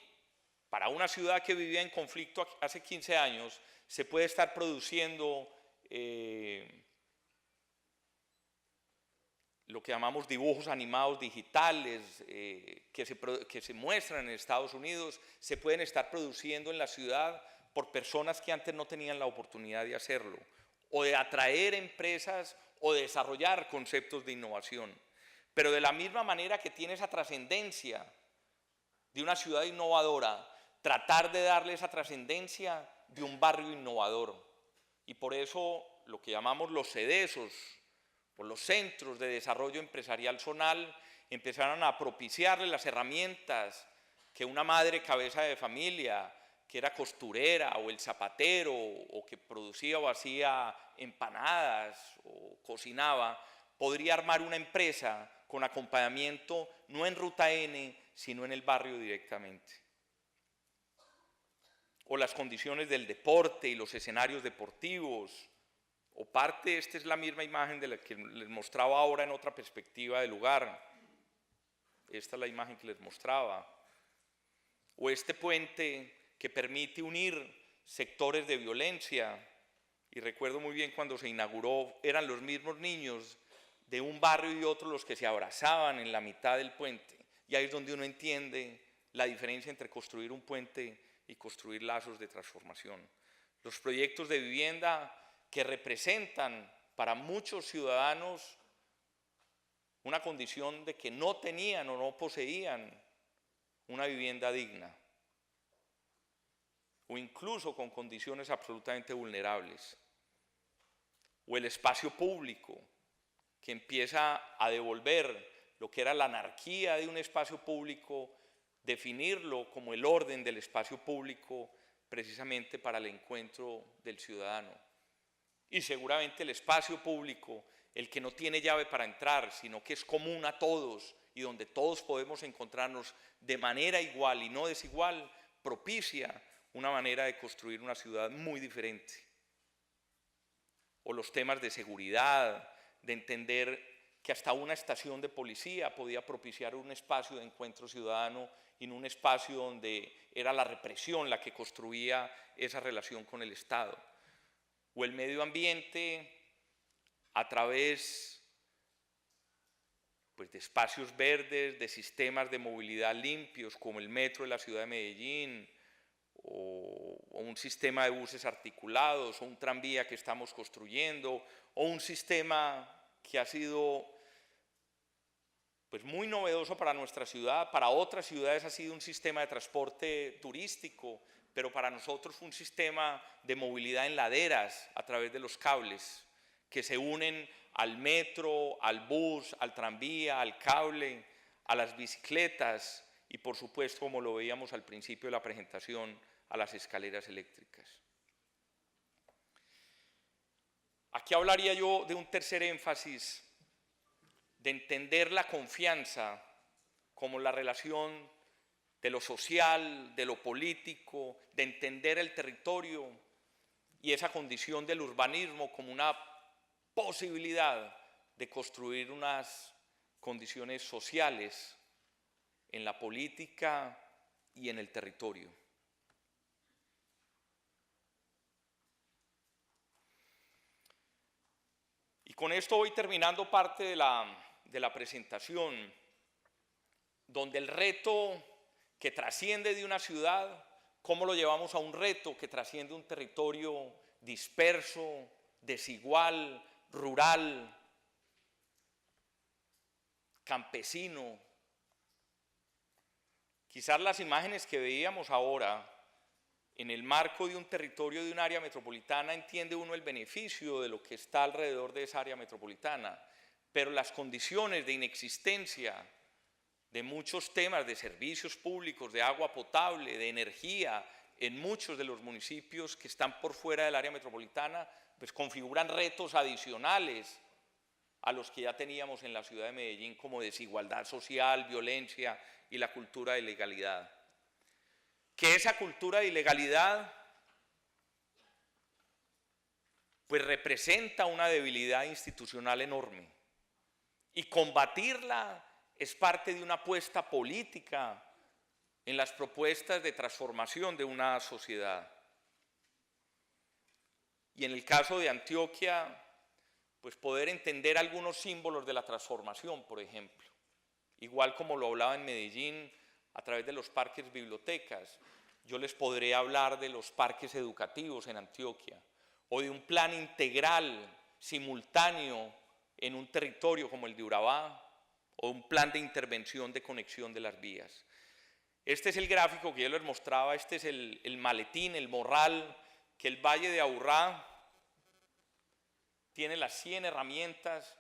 para una ciudad que vivía en conflicto hace 15 años, se puede estar produciendo lo que llamamos dibujos animados digitales que se muestran en Estados Unidos, se pueden estar produciendo en la ciudad por personas que antes no tenían la oportunidad de hacerlo, o de atraer empresas o de desarrollar conceptos de innovación. Pero de la misma manera que tiene esa trascendencia de una ciudad innovadora, tratar de darle esa trascendencia de un barrio innovador. Y por eso lo que llamamos los CEDESOS, o los centros de desarrollo empresarial zonal, empezaron a propiciarle las herramientas que una madre cabeza de familia, que era costurera o el zapatero o que producía o hacía empanadas o cocinaba, podría armar una empresa con acompañamiento no en Ruta N, sino en el barrio directamente. O las condiciones del deporte y los escenarios deportivos, o parte, esta es la misma imagen de la que les mostraba ahora en otra perspectiva del lugar. Esta es la imagen que les mostraba. O este puente que permite unir sectores de violencia, y recuerdo muy bien cuando se inauguró, eran los mismos niños de un barrio y otro los que se abrazaban en la mitad del puente, y ahí es donde uno entiende la diferencia entre construir un puente y construir lazos de transformación. Los proyectos de vivienda que representan para muchos ciudadanos una condición de que no tenían o no poseían una vivienda digna, o incluso con condiciones absolutamente vulnerables, o el espacio público, que empieza a devolver lo que era la anarquía de un espacio público, definirlo como el orden del espacio público precisamente para el encuentro del ciudadano. Y seguramente el espacio público, el que no tiene llave para entrar, sino que es común a todos y donde todos podemos encontrarnos de manera igual y no desigual, propicia una manera de construir una ciudad muy diferente. O los temas de seguridad, de entender que hasta una estación de policía podía propiciar un espacio de encuentro ciudadano y no un espacio donde era la represión la que construía esa relación con el Estado. O el medio ambiente a través de espacios verdes, de sistemas de movilidad limpios como el metro de la ciudad de Medellín, o un sistema de buses articulados, o un tranvía que estamos construyendo, o un sistema que ha sido muy novedoso para nuestra ciudad. Para otras ciudades ha sido un sistema de transporte turístico, pero para nosotros fue un sistema de movilidad en laderas a través de los cables que se unen al metro, al bus, al tranvía, al cable, a las bicicletas y por supuesto, como lo veíamos al principio de la presentación, a las escaleras eléctricas. Aquí hablaría yo de un tercer énfasis, de entender la confianza como la relación de lo social, de lo político, de entender el territorio y esa condición del urbanismo como una posibilidad de construir unas condiciones sociales en la política y en el territorio. Y con esto voy terminando parte de la presentación, donde el reto que trasciende de una ciudad, cómo lo llevamos a un reto que trasciende un territorio disperso, desigual, rural, campesino. Quizás las imágenes que veíamos ahora, en el marco de un territorio de un área metropolitana, entiende uno el beneficio de lo que está alrededor de esa área metropolitana, pero las condiciones de inexistencia de muchos temas de servicios públicos, de agua potable, de energía, en muchos de los municipios que están por fuera del área metropolitana, pues configuran retos adicionales a los que ya teníamos en la ciudad de Medellín, como desigualdad social, violencia y la cultura de ilegalidad. Que esa cultura de ilegalidad pues representa una debilidad institucional enorme, y combatirla es parte de una apuesta política en las propuestas de transformación de una sociedad. Y en el caso de Antioquia, pues poder entender algunos símbolos de la transformación, por ejemplo, igual como lo hablaba en Medellín a través de los parques bibliotecas, yo les podré hablar de los parques educativos en Antioquia, o de un plan integral, simultáneo, en un territorio como el de Urabá, o un plan de intervención de conexión de las vías. Este es el gráfico que yo les mostraba, este es el maletín, el morral, que el Valle de Aburrá tiene las 100 herramientas,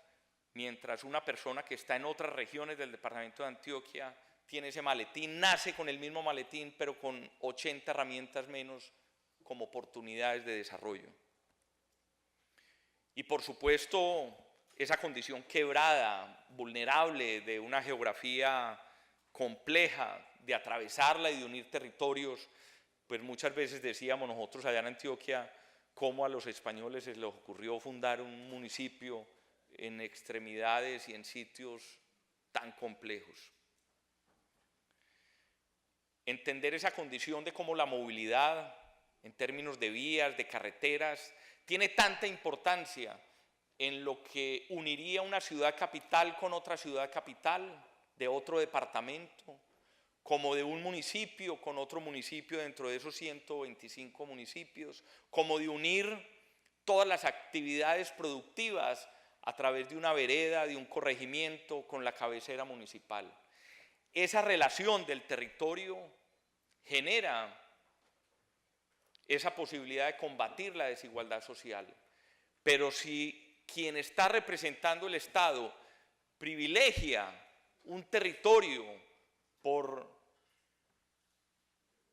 mientras una persona que está en otras regiones del departamento de Antioquia tiene ese maletín, nace con el mismo maletín, pero con 80 herramientas menos como oportunidades de desarrollo. Y por supuesto, esa condición quebrada, vulnerable de una geografía compleja, de atravesarla y de unir territorios, pues muchas veces decíamos nosotros allá en Antioquia, cómo a los españoles se les ocurrió fundar un municipio en extremidades y en sitios tan complejos. Entender esa condición de cómo la movilidad, en términos de vías, de carreteras, tiene tanta importancia en lo que uniría una ciudad capital con otra ciudad capital, de otro departamento, como de un municipio con otro municipio dentro de esos 125 municipios, como de unir todas las actividades productivas a través de una vereda, de un corregimiento con la cabecera municipal. Esa relación del territorio genera esa posibilidad de combatir la desigualdad social. Pero si quien está representando el Estado privilegia un territorio por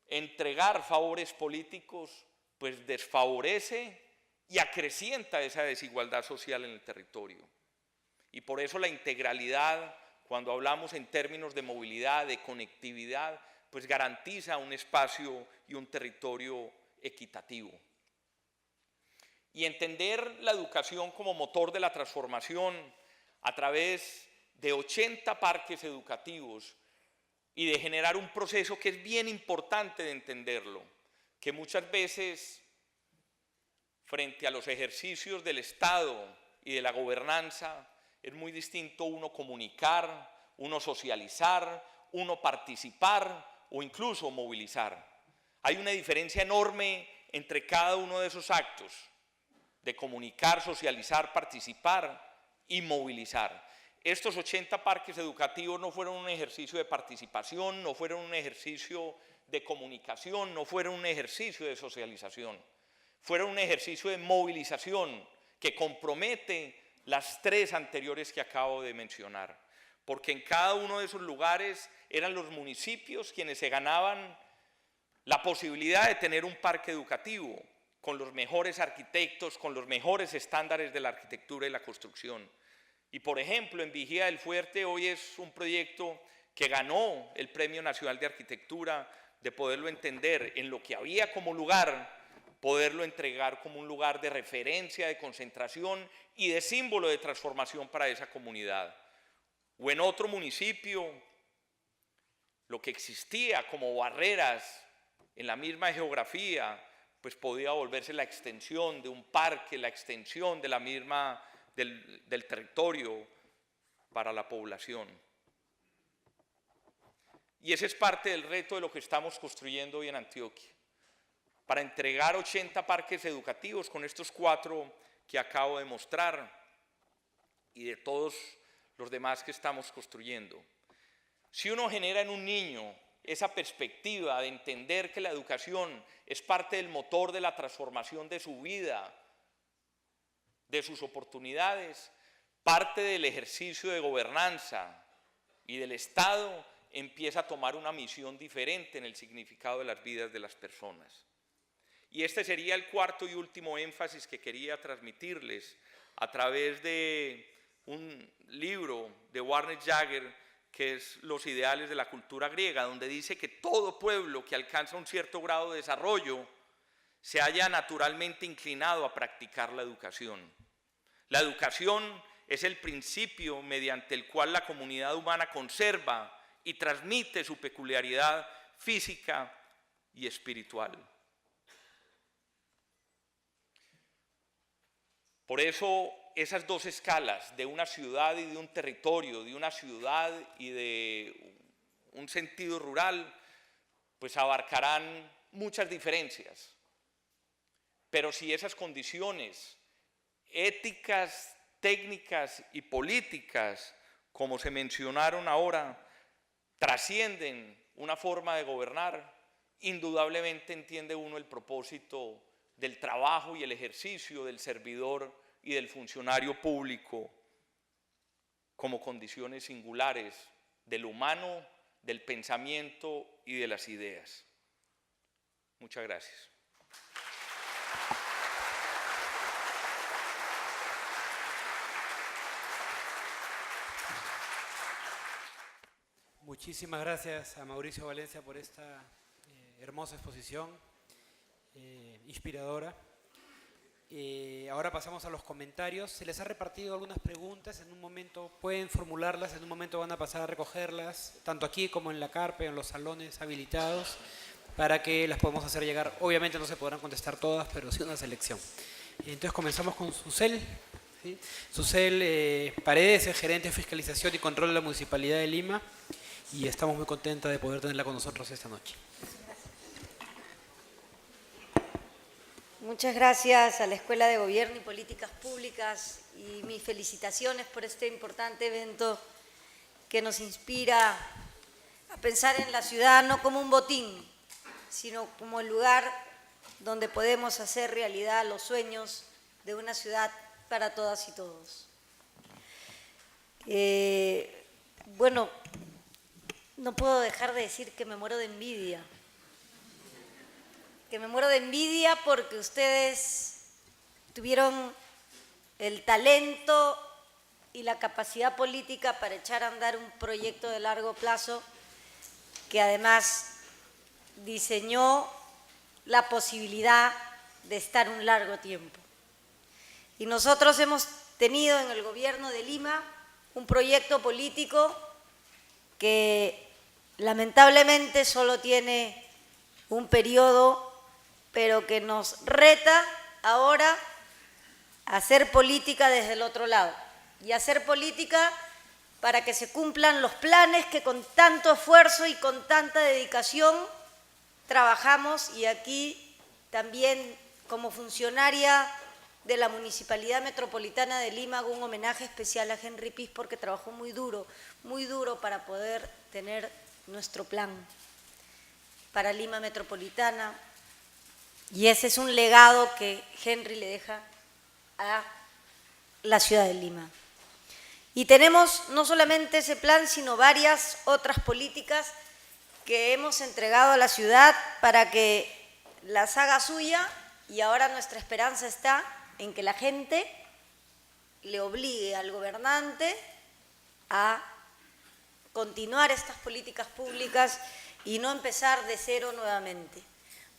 entregar favores políticos, pues desfavorece y acrecienta esa desigualdad social en el territorio. Y por eso la integralidad, cuando hablamos en términos de movilidad, de conectividad, pues garantiza un espacio y un territorio equitativo. Y entender la educación como motor de la transformación a través de 80 parques educativos y de generar un proceso que es bien importante de entenderlo, que muchas veces frente a los ejercicios del Estado y de la gobernanza es muy distinto uno comunicar, uno socializar, uno participar o incluso movilizar. Hay una diferencia enorme entre cada uno de esos actos, de comunicar, socializar, participar y movilizar. Estos 80 parques educativos no fueron un ejercicio de participación, no fueron un ejercicio de comunicación, no fueron un ejercicio de socialización, fueron un ejercicio de movilización que compromete las 3 anteriores que acabo de mencionar, porque en cada uno de esos lugares eran los municipios quienes se ganaban la posibilidad de tener un parque educativo con los mejores arquitectos, con los mejores estándares de la arquitectura y la construcción. Y por ejemplo, en Vigía del Fuerte hoy es un proyecto que ganó el Premio Nacional de Arquitectura, de poderlo entender en lo que había como lugar, poderlo entregar como un lugar de referencia, de concentración y de símbolo de transformación para esa comunidad. O en otro municipio, lo que existía como barreras en la misma geografía, pues podía volverse la extensión de un parque, la extensión de la misma, del territorio para la población. Y ese es parte del reto de lo que estamos construyendo hoy en Antioquia, para entregar 80 parques educativos con estos 4 que acabo de mostrar y de todos los demás que estamos construyendo. Si uno genera en un niño esa perspectiva de entender que la educación es parte del motor de la transformación de su vida, de sus oportunidades, parte del ejercicio de gobernanza y del Estado, empieza a tomar una misión diferente en el significado de las vidas de las personas. Y este sería el cuarto y último énfasis que quería transmitirles a través de un libro de Warner Jagger, que es Los ideales de la cultura griega, donde dice que todo pueblo que alcanza un cierto grado de desarrollo se halla naturalmente inclinado a practicar la educación. La educación es el principio mediante el cual la comunidad humana conserva y transmite su peculiaridad física y espiritual. Por eso esas 2 escalas de una ciudad y de un territorio, de una ciudad y de un sentido rural, pues abarcarán muchas diferencias. Pero si esas condiciones éticas, técnicas y políticas, como se mencionaron ahora, trascienden una forma de gobernar, indudablemente entiende uno el propósito del trabajo y el ejercicio del servidor y del funcionario público como condiciones singulares del humano, del pensamiento y de las ideas. Muchas gracias. Muchísimas gracias a Mauricio Valencia por esta hermosa exposición, inspiradora. Ahora pasamos a los comentarios. Se les ha repartido algunas preguntas, en un momento pueden formularlas, en un momento van a pasar a recogerlas, tanto aquí como en la carpa, en los salones habilitados, para que las podamos hacer llegar. Obviamente no se podrán contestar todas, pero sí una selección. Entonces comenzamos con Susel. ¿Sí? Susel Paredes, es gerente de fiscalización y control de la Municipalidad de Lima, y estamos muy contentos de poder tenerla con nosotros esta noche. Muchas gracias a la Escuela de Gobierno y Políticas Públicas y mis felicitaciones por este importante evento que nos inspira a pensar en la ciudad no como un botín, sino como el lugar donde podemos hacer realidad los sueños de una ciudad para todas y todos. Bueno, no puedo dejar de decir que me muero de envidia. Que me muero de envidia porque ustedes tuvieron el talento y la capacidad política para echar a andar un proyecto de largo plazo que además diseñó la posibilidad de estar un largo tiempo. Y nosotros hemos tenido en el gobierno de Lima un proyecto político que lamentablemente solo tiene un periodo, pero que nos reta ahora a hacer política desde el otro lado y hacer política para que se cumplan los planes que con tanto esfuerzo y con tanta dedicación trabajamos. Y aquí también, como funcionaria de la Municipalidad Metropolitana de Lima, hago un homenaje especial a Henry Piz porque trabajó muy duro para poder tener nuestro plan para Lima Metropolitana. Y ese es un legado que Henry le deja a la ciudad de Lima. Y tenemos no solamente ese plan, sino varias otras políticas que hemos entregado a la ciudad para que las haga suya, y ahora nuestra esperanza está en que la gente le obligue al gobernante a continuar estas políticas públicas y no empezar de cero nuevamente.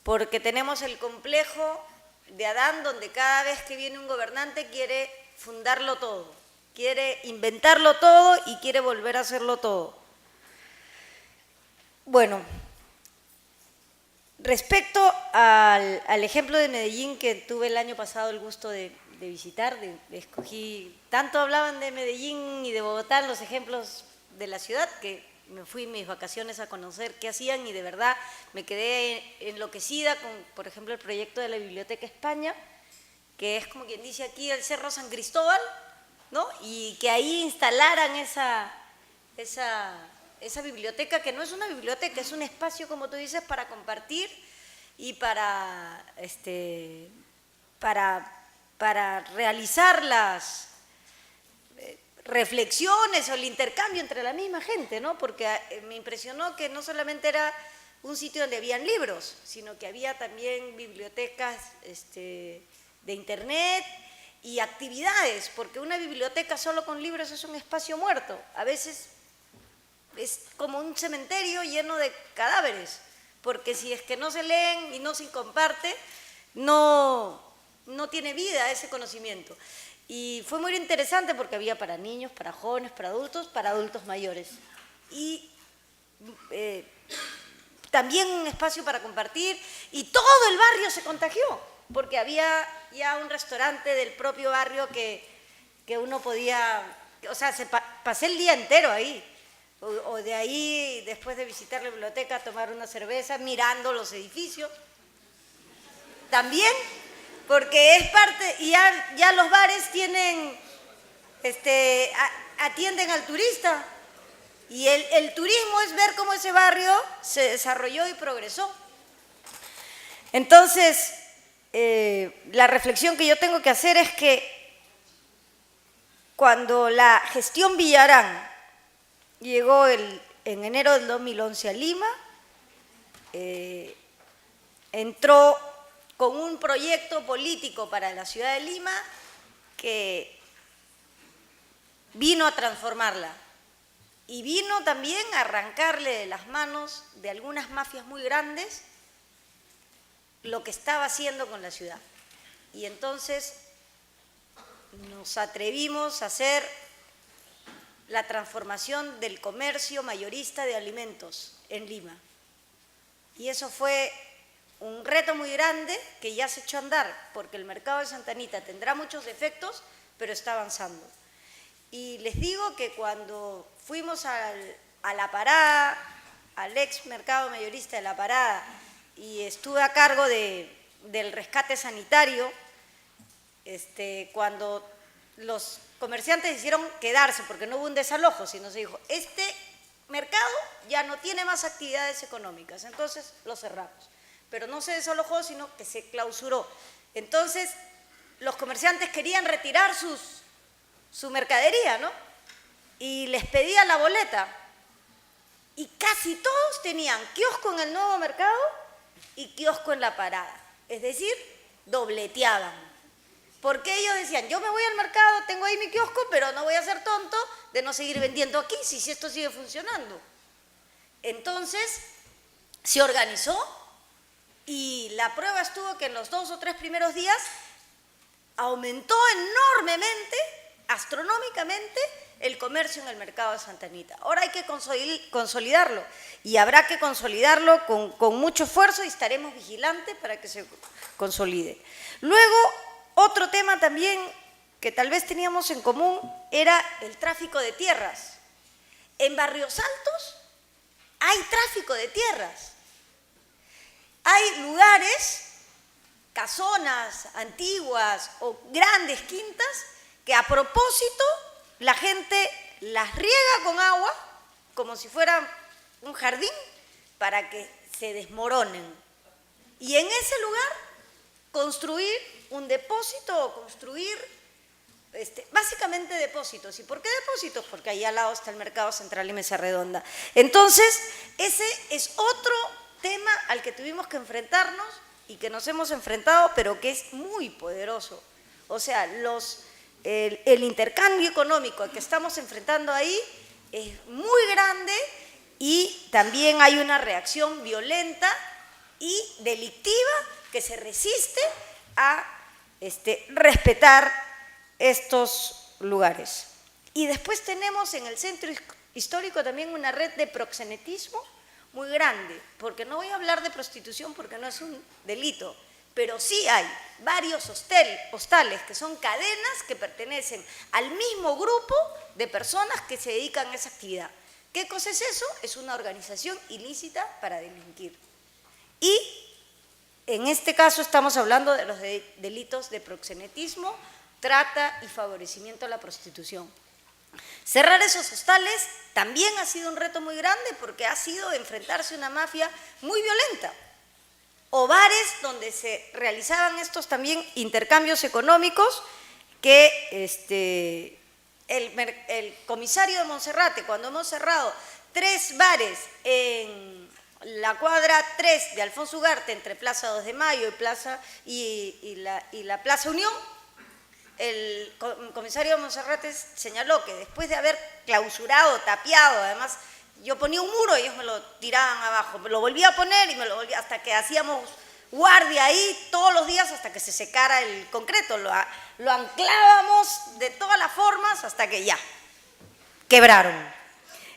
Porque tenemos el complejo de Adán, donde cada vez que viene un gobernante quiere fundarlo todo, quiere inventarlo todo y quiere volver a hacerlo todo. Bueno, respecto al ejemplo de Medellín que tuve el año pasado el gusto de visitar, escogí, tanto hablaban de Medellín y de Bogotá, los ejemplos de la ciudad, que me fui en mis vacaciones a conocer qué hacían y de verdad me quedé enloquecida con, por ejemplo, el proyecto de la Biblioteca España, que es como quien dice aquí el Cerro San Cristóbal, ¿no? Y que ahí instalaran esa biblioteca, que no es una biblioteca, es un espacio, como tú dices, para compartir y para realizar las reflexiones o el intercambio entre la misma gente, ¿no? Porque me impresionó que no solamente era un sitio donde habían libros, sino que había también bibliotecas de internet y actividades, porque una biblioteca solo con libros es un espacio muerto. A veces es como un cementerio lleno de cadáveres, porque si es que no se leen y no se comparte, no tiene vida ese conocimiento. Y fue muy interesante porque había para niños, para jóvenes, para adultos mayores. Y también un espacio para compartir, y todo el barrio se contagió, porque había ya un restaurante del propio barrio que uno podía, o sea, pasé el día entero ahí, o de ahí, después de visitar la biblioteca, tomar una cerveza mirando los edificios. También, porque es parte, y ya los bares tienen, atienden al turista, y el turismo es ver cómo ese barrio se desarrolló y progresó. Entonces, la reflexión que yo tengo que hacer es que cuando la gestión Villarán llegó en enero del 2011 a Lima, entró con un proyecto político para la ciudad de Lima que vino a transformarla y vino también a arrancarle de las manos de algunas mafias muy grandes lo que estaba haciendo con la ciudad. Y entonces nos atrevimos a hacer la transformación del comercio mayorista de alimentos en Lima. Y eso fue un reto muy grande que ya se echó a andar, porque el mercado de Santa Anita tendrá muchos defectos, pero está avanzando. Y les digo que cuando fuimos a La Parada, al ex mercado mayorista de La Parada, y estuve a cargo del rescate sanitario, cuando los comerciantes hicieron quedarse, porque no hubo un desalojo, sino se dijo, este mercado ya no tiene más actividades económicas, entonces lo cerramos. Pero no se desalojó, sino que se clausuró. Entonces, los comerciantes querían retirar su mercadería, ¿no? Y les pedía la boleta. Y casi todos tenían kiosco en el nuevo mercado y kiosco en La Parada. Es decir, dobleteaban. Porque ellos decían, yo me voy al mercado, tengo ahí mi kiosco, pero no voy a ser tonto de no seguir vendiendo aquí si esto sigue funcionando. Entonces, se organizó. Y la prueba estuvo que en los 2 o 3 primeros días aumentó enormemente, astronómicamente, el comercio en el mercado de Santa Anita. Ahora hay que consolidarlo y habrá que consolidarlo con mucho esfuerzo y estaremos vigilantes para que se consolide. Luego, otro tema también que tal vez teníamos en común era el tráfico de tierras. En Barrios Altos hay tráfico de tierras. Hay lugares, casonas antiguas o grandes quintas, que a propósito la gente las riega con agua, como si fuera un jardín, para que se desmoronen. Y en ese lugar construir un depósito o construir, básicamente depósitos. ¿Y por qué depósitos? Porque ahí al lado está el Mercado Central y Mesa Redonda. Entonces, ese es otro tema al que tuvimos que enfrentarnos y que nos hemos enfrentado, pero que es muy poderoso. O sea, el intercambio económico al que estamos enfrentando ahí es muy grande y también hay una reacción violenta y delictiva que se resiste a respetar estos lugares. Y después tenemos en el centro histórico también una red de proxenetismo muy grande, porque no voy a hablar de prostitución porque no es un delito, pero sí hay varios hostales que son cadenas que pertenecen al mismo grupo de personas que se dedican a esa actividad. ¿Qué cosa es eso? Es una organización ilícita para delinquir. Y en este caso estamos hablando de los delitos de proxenetismo, trata y favorecimiento a la prostitución. Cerrar esos hostales también ha sido un reto muy grande porque ha sido enfrentarse a una mafia muy violenta. O bares donde se realizaban estos también intercambios económicos que el comisario de Monserrate, cuando hemos cerrado 3 bares en la cuadra 3 de Alfonso Ugarte, entre Plaza 2 de Mayo y la Plaza Unión, el comisario de Monserrate señaló que después de haber clausurado, tapiado, además yo ponía un muro y ellos me lo tiraban abajo, me lo volvía a poner y me lo volvía, hasta que hacíamos guardia ahí todos los días hasta que se secara el concreto, lo anclábamos de todas las formas hasta que ya, quebraron.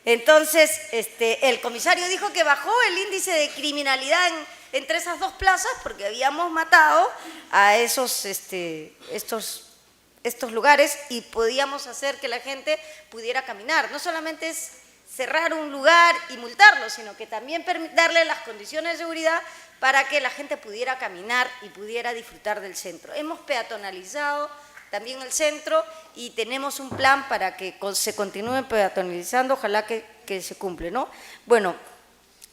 Entonces, el comisario dijo que bajó el índice de criminalidad entre esas 2 plazas porque habíamos matado a estos lugares y podíamos hacer que la gente pudiera caminar. No solamente es cerrar un lugar y multarlo, sino que también darle las condiciones de seguridad para que la gente pudiera caminar y pudiera disfrutar del centro. Hemos peatonalizado también el centro y tenemos un plan para que se continúe peatonalizando, ojalá que se cumple, ¿no? Bueno,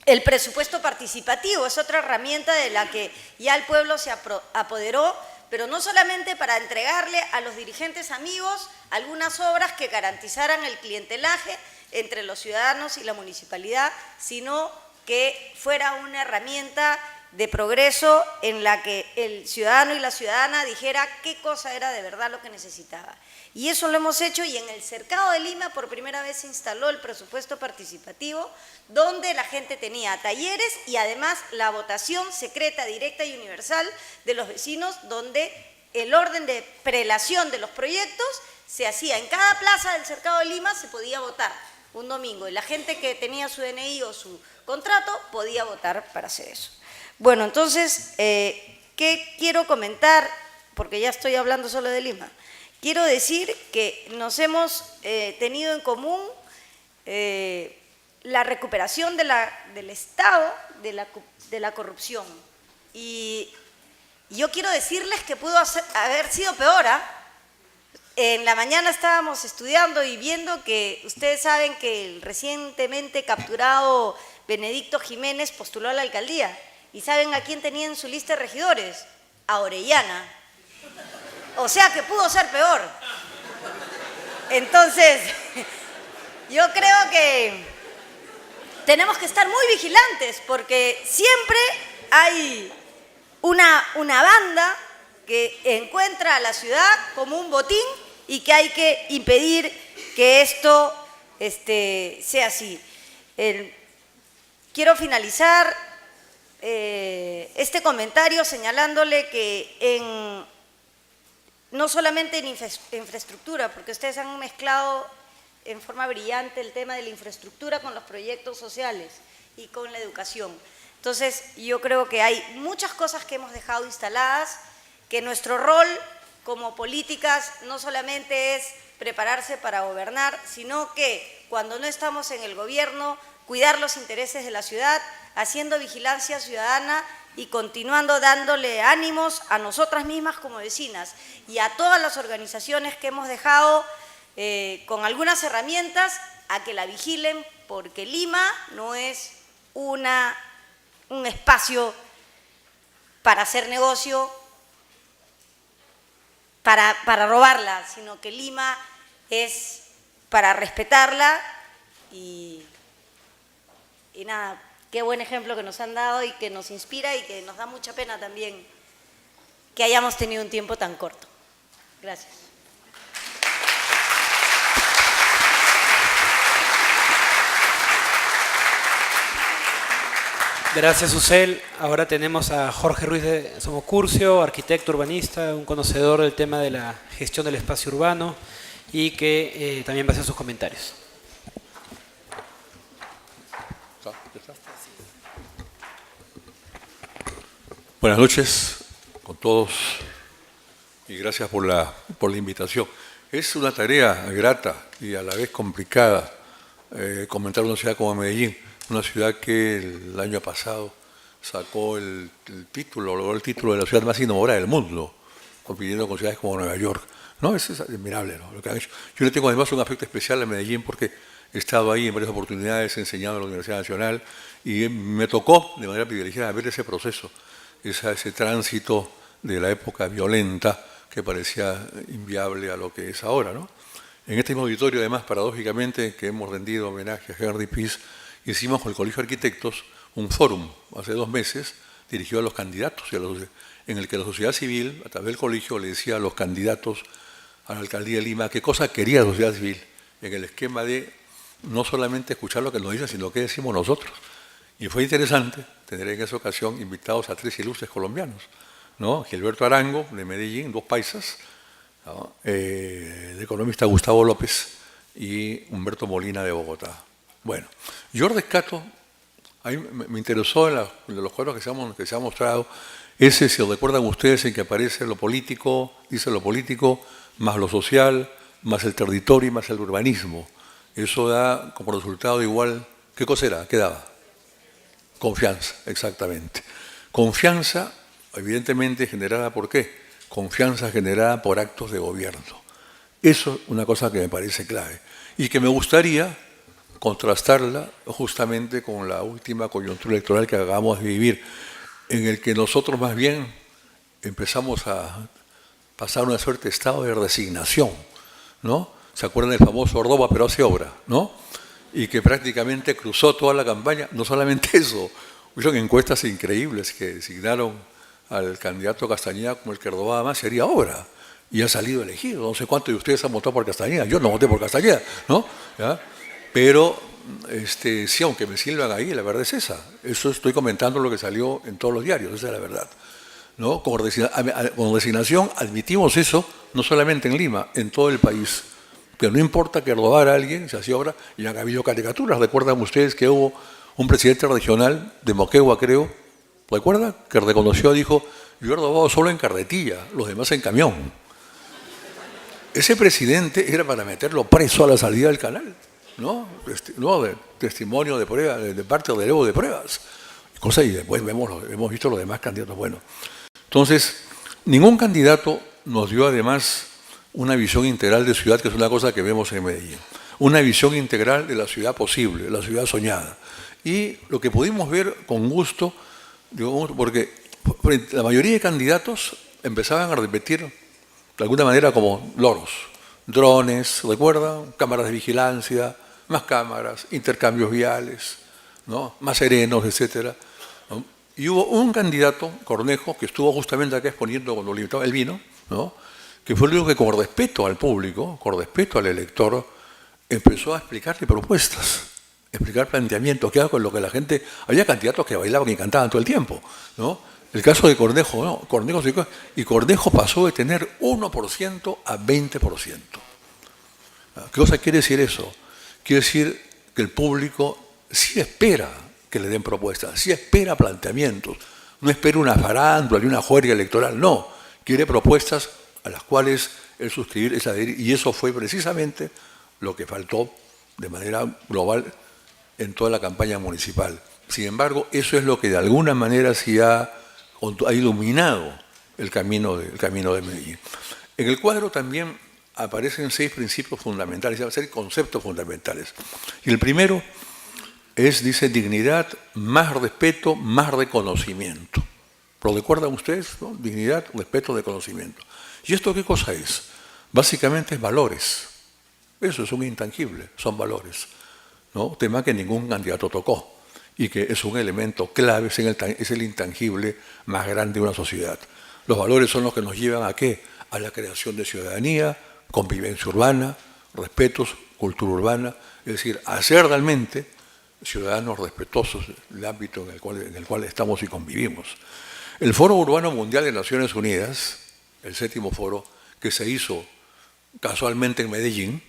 el presupuesto participativo es otra herramienta de la que ya el pueblo se apoderó, pero no solamente para entregarle a los dirigentes amigos algunas obras que garantizaran el clientelaje entre los ciudadanos y la municipalidad, sino que fuera una herramienta de progreso en la que el ciudadano y la ciudadana dijera qué cosa era de verdad lo que necesitaba. Y eso lo hemos hecho y en el Cercado de Lima por primera vez se instaló el presupuesto participativo donde la gente tenía talleres y además la votación secreta, directa y universal de los vecinos donde el orden de prelación de los proyectos se hacía en cada plaza del Cercado de Lima, se podía votar un domingo y la gente que tenía su DNI o su contrato podía votar para hacer eso. Bueno, entonces, ¿qué quiero comentar? Porque ya estoy hablando solo de Lima. Quiero decir que nos hemos tenido en común la recuperación del Estado de la corrupción. Y yo quiero decirles que pudo haber sido peor, ¿ah? En la mañana estábamos estudiando y viendo que ustedes saben que el recientemente capturado Benedicto Jiménez postuló a la alcaldía. ¿Y saben a quién tenía en su lista de regidores? A Orellana. O sea que pudo ser peor. Entonces, yo creo que tenemos que estar muy vigilantes porque siempre hay una banda que encuentra a la ciudad como un botín y que hay que impedir que esto sea así. Quiero finalizar este comentario señalándole que no solamente en infraestructura, porque ustedes han mezclado en forma brillante el tema de la infraestructura con los proyectos sociales y con la educación. Entonces, yo creo que hay muchas cosas que hemos dejado instaladas, que nuestro rol como políticas no solamente es prepararse para gobernar, sino que cuando no estamos en el gobierno, cuidar los intereses de la ciudad, haciendo vigilancia ciudadana y continuando dándole ánimos a nosotras mismas como vecinas y a todas las organizaciones que hemos dejado con algunas herramientas a que la vigilen, porque Lima no es un espacio para hacer negocio, para robarla, sino que Lima es para respetarla y nada, qué buen ejemplo que nos han dado y que nos inspira y que nos da mucha pena también que hayamos tenido un tiempo tan corto. Gracias. Gracias, Ucel. Ahora tenemos a Jorge Ruiz de Somocurcio, arquitecto urbanista, un conocedor del tema de la gestión del espacio urbano y que también va a hacer sus comentarios. Buenas noches con todos y gracias por la invitación. Es una tarea grata y a la vez complicada comentar una ciudad como Medellín, una ciudad que el año pasado sacó logró el título de la ciudad más innovadora del mundo, compitiendo con ciudades como Nueva York. No, es admirable, ¿no?, lo que han hecho. Yo le tengo además un afecto especial a Medellín porque he estado ahí en varias oportunidades enseñando en la Universidad Nacional y me tocó de manera privilegiada ver ese proceso, ese tránsito de la época violenta que parecía inviable a lo que es ahora, ¿no? En este mismo auditorio, además, paradójicamente, que hemos rendido homenaje a Henry Peace, hicimos con el Colegio de Arquitectos un fórum hace 2 meses dirigido a los candidatos, en el que la sociedad civil, a través del colegio, le decía a los candidatos a la alcaldía de Lima qué cosa quería la sociedad civil, en el esquema de no solamente escuchar lo que nos dicen, sino qué decimos nosotros. Y fue interesante tener en esa ocasión invitados a 3 ilustres colombianos, ¿no? Gilberto Arango, de Medellín, 2 paisas, ¿no?, el economista Gustavo López y Humberto Molina, de Bogotá. Bueno, yo rescato, a mí me interesó en los cuadros que se han mostrado, ese, si recuerdan ustedes, en que aparece lo político, dice lo político, más lo social, más el territorio y más el urbanismo. Eso da como resultado igual, ¿qué cosa era? ¿Qué daba? Confianza, exactamente. Confianza, evidentemente, generada por qué? Confianza generada por actos de gobierno. Eso es una cosa que me parece clave y que me gustaría contrastarla justamente con la última coyuntura electoral que acabamos de vivir, en el que nosotros más bien empezamos a pasar una suerte de estado de resignación, ¿no? ¿Se acuerdan del famoso Ordoba, pero hace obra, ¿no? Y que prácticamente cruzó toda la campaña. No solamente eso, hubieron encuestas increíbles que designaron al candidato Castañeda como el que robaba más y haría obra. Y ha salido elegido. No sé cuántos de ustedes han votado por Castañeda. Yo no voté por Castañeda, ¿no? ¿Ya? Pero sí, aunque me silban ahí, la verdad es esa. Eso estoy comentando lo que salió en todos los diarios, esa es la verdad, ¿no? Con resignación admitimos eso, no solamente en Lima, en todo el país. Que no importa que robara a alguien, se hacía obra, y han habido caricaturas. ¿Recuerdan ustedes que hubo un presidente regional de Moquegua, creo? ¿Recuerdan? Que reconoció, dijo, yo he robado solo en carretilla, los demás en camión. Ese presidente era para meterlo preso a la salida del canal, ¿no? De testimonio de prueba, de parte del Evo de pruebas. Cosa, y después hemos visto los demás candidatos. Bueno, entonces, ningún candidato nos dio además una visión integral de ciudad, que es una cosa que vemos en Medellín. Una visión integral de la ciudad posible, de la ciudad soñada. Y lo que pudimos ver con gusto, digamos, porque la mayoría de candidatos empezaban a repetir de alguna manera como loros. Drones, ¿recuerdan? Cámaras de vigilancia, más cámaras, intercambios viales, ¿no?, más serenos, etcétera, ¿no? Y hubo un candidato, Cornejo, que estuvo justamente acá exponiendo cuando le invitaba el vino, ¿no?, que fue el único que, con respeto al público, con respeto al elector, empezó a explicarle propuestas, explicar planteamientos, que haga con lo que la gente... Había candidatos que bailaban y cantaban todo el tiempo, ¿no? El caso de Cornejo, ¿no? Cornejo pasó de tener 1% a 20%. ¿Qué cosa quiere decir eso? Quiere decir que el público sí espera que le den propuestas, sí espera planteamientos, no espera una farándula ni una juerga electoral, no, quiere propuestas a las cuales el suscribir es adherir, y eso fue precisamente lo que faltó de manera global en toda la campaña municipal. Sin embargo, eso es lo que de alguna manera sí ha iluminado el camino de Medellín. En el cuadro también aparecen 6 principios fundamentales, 6 conceptos fundamentales. Y el primero es, dice, dignidad, más respeto, más reconocimiento. ¿Lo recuerdan ustedes? ¿No? Dignidad, respeto, reconocimiento. ¿Y esto qué cosa es? Básicamente es valores. Eso es un intangible, son valores, ¿no? Tema que ningún candidato tocó y que es un elemento clave, es el intangible más grande de una sociedad. Los valores son los que nos llevan ¿a qué? A la creación de ciudadanía, convivencia urbana, respetos, cultura urbana, es decir, hacer realmente ciudadanos respetuosos del ámbito en el cual estamos y convivimos. El Foro Urbano Mundial de Naciones Unidas, el 7º foro, que se hizo casualmente en Medellín,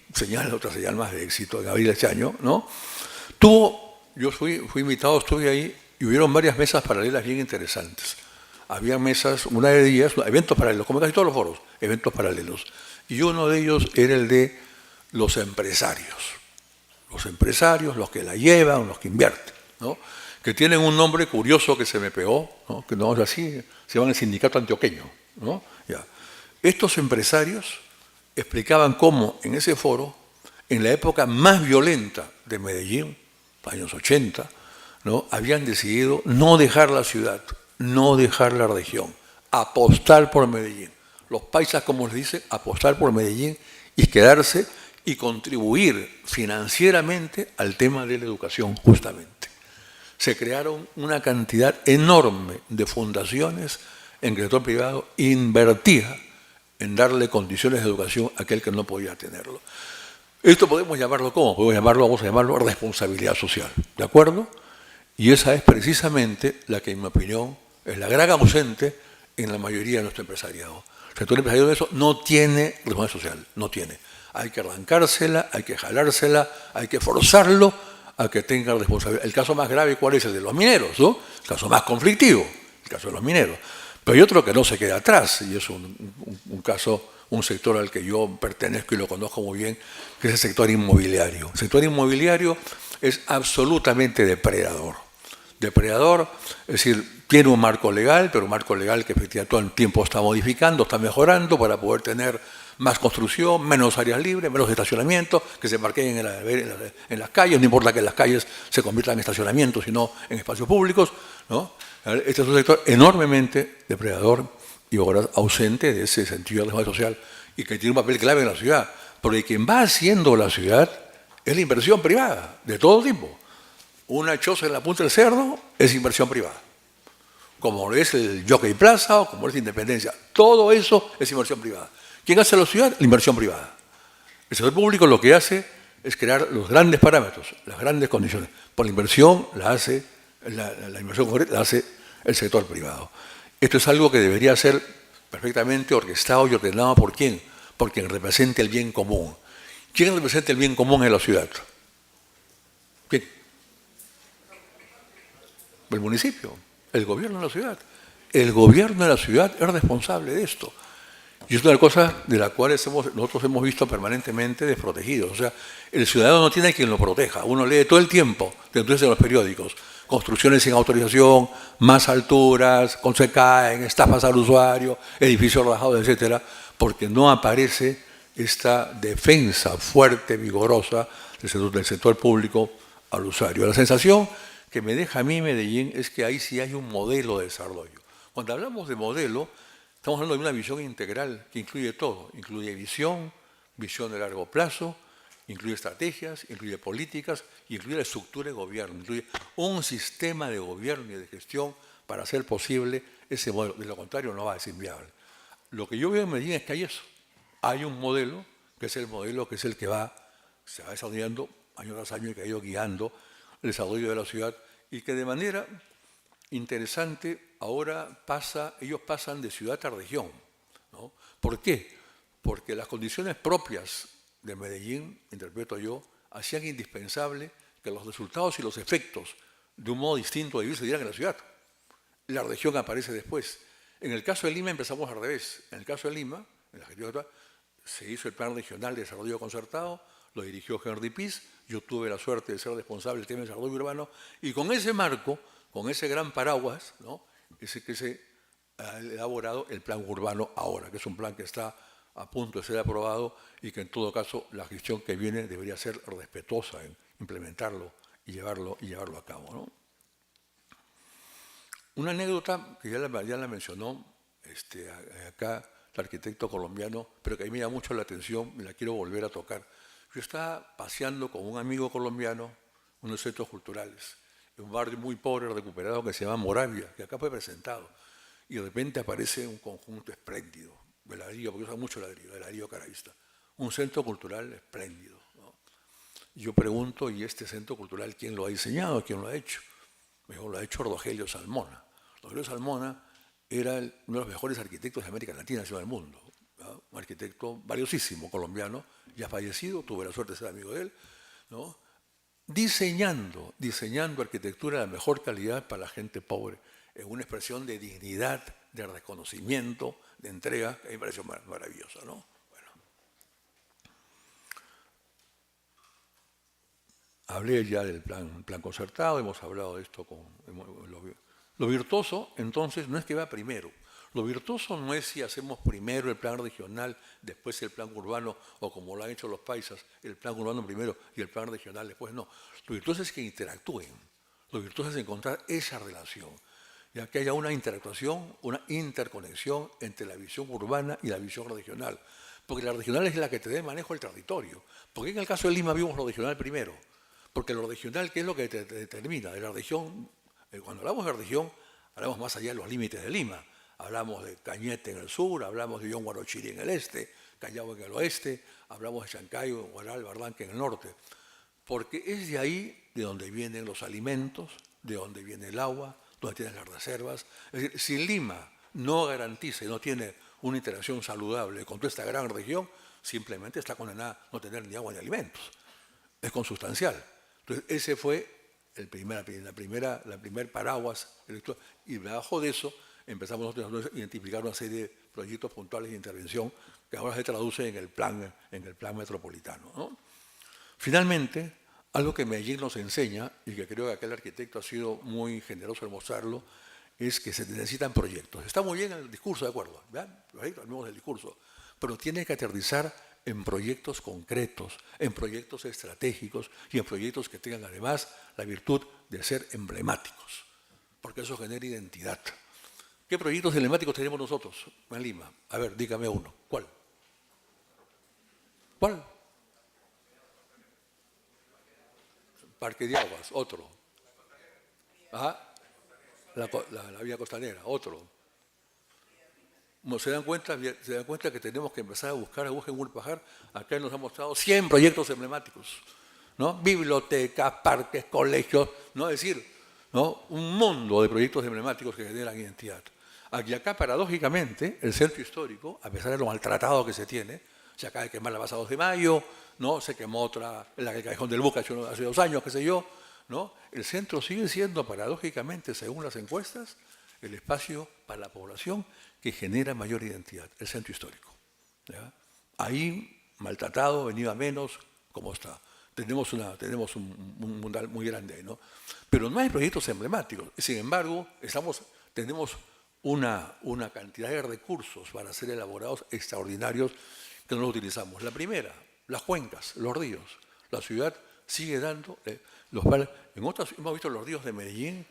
otra señal más de éxito en abril de este año, ¿no? Yo fui invitado, estuve ahí y hubieron varias mesas paralelas bien interesantes. Había mesas, una de ellas, eventos paralelos, como casi todos los foros, eventos paralelos. Y uno de ellos era el de los empresarios. Los empresarios, los que la llevan, los que invierten, ¿no? Que tienen un nombre curioso que se me pegó, ¿no? Que no es así, se llaman el Sindicato Antioqueño, ¿no? Ya. Estos empresarios explicaban cómo en ese foro, en la época más violenta de Medellín, años 80, ¿no? Habían decidido no dejar la ciudad, no dejar la región, apostar por Medellín. Los paisas, como les dicen, apostar por Medellín y quedarse y contribuir financieramente al tema de la educación, justamente. Se crearon una cantidad enorme de fundaciones en que el sector privado invertía en darle condiciones de educación a aquel que no podía tenerlo. Esto podemos llamarlo ¿cómo? Vamos a llamarlo responsabilidad social, ¿de acuerdo? Y esa es precisamente la que, en mi opinión, es la gran ausente en la mayoría de nuestro empresariado. El sector empresarial de eso no tiene responsabilidad social, no tiene. Hay que arrancársela, hay que jalársela, hay que forzarlo a que tenga responsabilidad. El caso más grave, ¿cuál es? El de los mineros, ¿no? El caso más conflictivo, el caso de los mineros. Pero hay otro que no se queda atrás, y es un caso, un sector al que yo pertenezco y lo conozco muy bien, que es el sector inmobiliario. El sector inmobiliario es absolutamente depredador. Depredador, es decir, tiene un marco legal, pero un marco legal que efectivamente todo el tiempo está modificando, está mejorando para poder tener más construcción, menos áreas libres, menos estacionamiento, que se marquen en las calles, no importa que las calles se conviertan en estacionamientos, sino en espacios públicos, ¿no? Este es un sector enormemente depredador y ahora ausente de ese sentido de responsabilidad social y que tiene un papel clave en la ciudad, porque quien va haciendo la ciudad es la inversión privada, de todo tipo. Una choza en la Punta del Cerdo es inversión privada, como es el Jockey Plaza o como es Independencia. Todo eso es inversión privada. ¿Quién hace la ciudad? La inversión privada. El sector público lo que hace es crear los grandes parámetros, las grandes condiciones. Por la inversión la hace, la inversión concreta la hace el sector privado. Esto es algo que debería ser perfectamente orquestado y ordenado ¿por quién? Por quien represente el bien común. ¿Quién representa el bien común en la ciudad? ¿Quién? El municipio, el gobierno de la ciudad. El gobierno de la ciudad es responsable de esto. Y es una cosa de la cual nosotros hemos visto permanentemente desprotegidos. O sea, el ciudadano no tiene quien lo proteja. Uno lee todo el tiempo, entonces en los periódicos, construcciones sin autorización, más alturas, se caen, estafas al usuario, edificios rajados, etcétera, porque no aparece esta defensa fuerte, vigorosa del sector público al usuario. La sensación que me deja a mí Medellín es que ahí sí hay un modelo de desarrollo. Cuando hablamos de modelo, estamos hablando de una visión integral que incluye todo. Incluye visión de largo plazo, incluye estrategias, incluye políticas, incluye la estructura de gobierno, incluye un sistema de gobierno y de gestión para hacer posible ese modelo. De lo contrario, no va a ser viable. Lo que yo veo en Medellín es que hay eso. Hay un modelo, que es el modelo que es el que se va desarrollando año tras año y que ha ido guiando el desarrollo de la ciudad y que de manera interesante ahora ellos pasan de ciudad a región, ¿no? ¿Por qué? Porque las condiciones propias de Medellín, interpreto yo, hacían indispensable que los resultados y los efectos de un modo distinto de vivir se dieran en la ciudad. La región aparece después. En el caso de Lima empezamos al revés. En el caso de Lima, en la gestión se hizo el Plan Regional de Desarrollo Concertado, lo dirigió Henry Piz, yo tuve la suerte de ser responsable del tema de desarrollo urbano, y con ese marco, con ese gran paraguas, ¿no? Ese que se ha elaborado el plan urbano ahora, que es un plan que está a punto de ser aprobado y que en todo caso la gestión que viene debería ser respetuosa en implementarlo y llevarlo a cabo, ¿no? Una anécdota que ya la mencionó acá el arquitecto colombiano, pero que a mí me llama mucho la atención, me la quiero volver a tocar. Yo estaba paseando con un amigo colombiano en unos centros culturales, en un barrio muy pobre, recuperado, que se llama Moravia, que acá fue presentado. Y de repente aparece un conjunto espléndido, de ladrillo, porque usa mucho ladrillo, de ladrillo caraísta. Un centro cultural espléndido, ¿no? Yo pregunto, ¿y este centro cultural quién lo ha diseñado? ¿Quién lo ha hecho? Mejor lo ha hecho Rogelio Salmona. Rogelio Salmona era uno de los mejores arquitectos de América Latina, sino del mundo. ¿No? Un arquitecto valiosísimo, colombiano, ya fallecido, tuve la suerte de ser amigo de él, ¿no? Diseñando arquitectura de la mejor calidad para la gente pobre, en una expresión de dignidad, de reconocimiento, de entrega, que me pareció maravillosa, ¿no? Bueno. Hablé ya del plan concertado, hemos hablado de esto lo virtuoso, entonces, no es que va primero. Lo virtuoso no es si hacemos primero el plan regional, después el plan urbano, o como lo han hecho los paisas, el plan urbano primero y el plan regional después, no. Lo virtuoso es que interactúen. Lo virtuoso es encontrar esa relación, ya que haya una interactuación, una interconexión entre la visión urbana y la visión regional. Porque la regional es la que te dé manejo del territorio. Porque en el caso de Lima vimos lo regional primero. Porque lo regional, ¿qué es lo que te determina? De la región, cuando hablamos de región, hablamos más allá de los límites de Lima. Hablamos de Cañete en el sur, hablamos de Yonguarochiri en el este, Callao en el oeste, hablamos de Chancayo, Huaral, Barranca en el norte. Porque es de ahí de donde vienen los alimentos, de donde viene el agua, donde tienen las reservas. Es decir, si Lima no garantiza y no tiene una interacción saludable con toda esta gran región, simplemente está condenada a no tener ni agua ni alimentos. Es consustancial. Entonces, ese fue la primer paraguas electoral. Y debajo de eso empezamos nosotros a identificar una serie de proyectos puntuales de intervención que ahora se traduce en el plan metropolitano, ¿no? Finalmente, algo que Medellín nos enseña, y que creo que aquel arquitecto ha sido muy generoso en mostrarlo, es que se necesitan proyectos. Está muy bien el discurso, de acuerdo, ¿verdad? Hablamos del discurso, pero tiene que aterrizar en proyectos concretos, en proyectos estratégicos y en proyectos que tengan además la virtud de ser emblemáticos, porque eso genera identidad. ¿Qué proyectos emblemáticos tenemos nosotros en Lima? A ver, dígame uno. ¿Cuál? ¿Cuál? Parque de Aguas, otro. Ajá. La vía costanera, otro. Se dan cuenta que tenemos que empezar a buscar en Urpajar. Acá nos han mostrado 100 proyectos emblemáticos, ¿no? Bibliotecas, parques, colegios, ¿no? Es decir, ¿no? Un mundo de proyectos emblemáticos que generan identidad. Aquí acá, paradójicamente, el centro histórico, a pesar de lo maltratado que se tiene, se acaba de quemar la Plaza 2 de Mayo, ¿no? Se quemó otra, el Callejón del Buca hace 2 años, qué sé yo, ¿no? El centro sigue siendo, paradójicamente, según las encuestas, el espacio para la población que genera mayor identidad, el centro histórico, ¿ya? Ahí, maltratado, venido a menos, ¿cómo está? Tenemos un mundo muy grande, ¿no? Pero no hay proyectos emblemáticos. Sin embargo, tenemos una cantidad de recursos para ser elaborados extraordinarios que no los utilizamos. La primera, las cuencas, los ríos. La ciudad sigue dando hemos visto los ríos de Medellín,